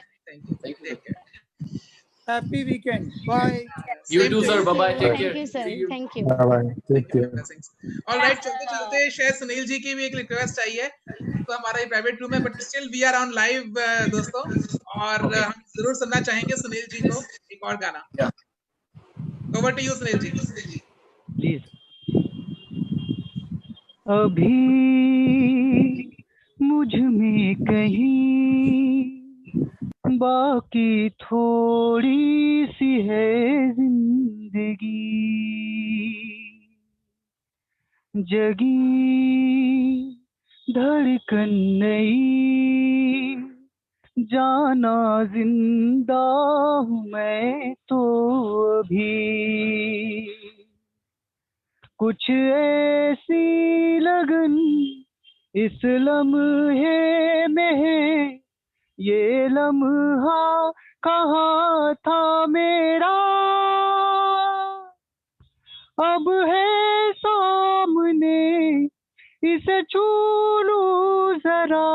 Happy weekend. Bye. You too sir, bye bye, take care। Thank you sir, thank you. Bye bye, take care. Alright, चलते चलते शायद सुनील जी की भी एक रिक्वेस्ट आई है, तो हमारा ये प्राइवेट रूम है, but still we are on live दोस्तों, और हम जरूर सुनना चाहेंगे सुनील जी को एक और गाना। Over to you Sunil ji. Please. अभी मुझ में कहीं बाकी थोड़ी सी है जिंदगी, जगी धड़कन नई, जाना जिंदा हूँ मैं तो अभी। कुछ ऐसी लगन इस लम्हे में है, ये लम्हा कहाँ था मेरा, अब है सामने इसे छू लूं जरा,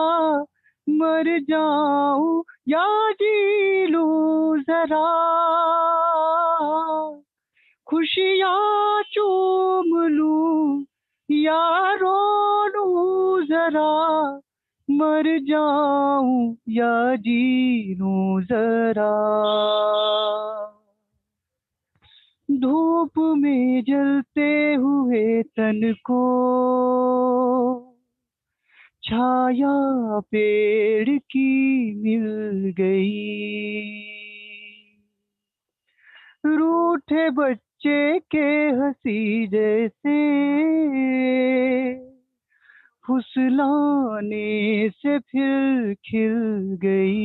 मर जाऊं या जी लूं जरा, खुशियाँ चूम लूं या रो लूं जरा, मर जाऊं या जी लूं जरा, धूप में जलते हुए तन को छाया पेड़ की मिल गई, रूठे बच्चे के हंसी जैसे फुसलाने से फिर खिल गई।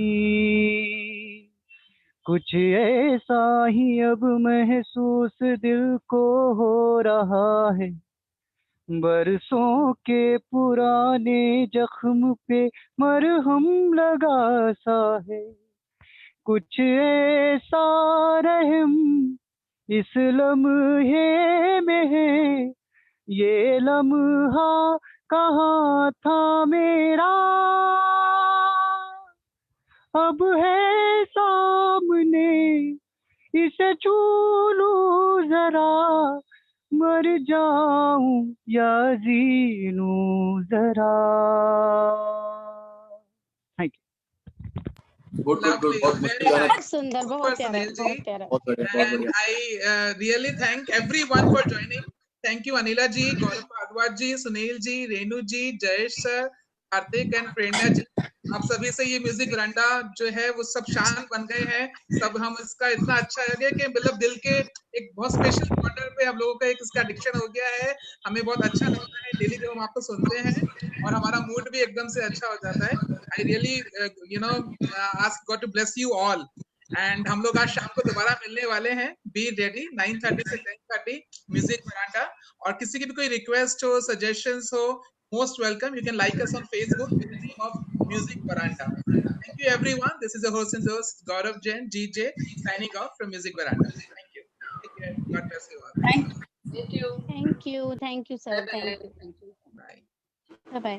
कुछ ऐसा ही अब महसूस दिल को हो रहा है, बरसों के पुराने जख्म पे मरहम लगा सा है। कुछ ऐसा रहम इस लम्हे में है, ये लम्हा कहाँ था मेरा, अब है सामने इसे छू लूं जरा, मर जाऊं या जी लूं जरा। Thank you. Good good good, बहुत मस्त गाना। बहुत सुंदर, बहुत प्यारा, बहुत प्यारा। बहुत बढ़िया, बहुत And बढ़िया। I really thank everyone for joining. Thank you Anila ji, Gaurav Bhardwaj ji, Sunil ji, Renu ji, Jayesh sir, Karthik and Prerna ji. आप सभी से ये म्यूजिक वरांडा जो है वो सब शान बन गए हैं। सब हम इसका इतना अच्छा लगे कि मतलब दिल के एक बहुत स्पेशल कॉर्नर पे हम लोगों का एक इसका एडिक्शन हो गया है। हमें बहुत अच्छा लगता है डेली जब हम आपको सुनते हैं और हमारा मूड भी एकदम से अच्छा हो जाता है। I really ask God to bless you all. And हम लोग आज शाम को दोबारा मिलने वाले हैं। बी रेडी 9:30 से 10:30 म्यूजिक वरांडा। और किसी की भी कोई रिक्वेस्ट हो, सजेशंस हो, most welcome. You can like us on Facebook with the name of Music Veranda. Thank you everyone. This is your host and host Gaurav Jain, GJ, signing off from Music Veranda. Thank you. Take care. God bless you all. Thank you. Thank you, sir. Bye bye. Thank you. Bye. Bye bye.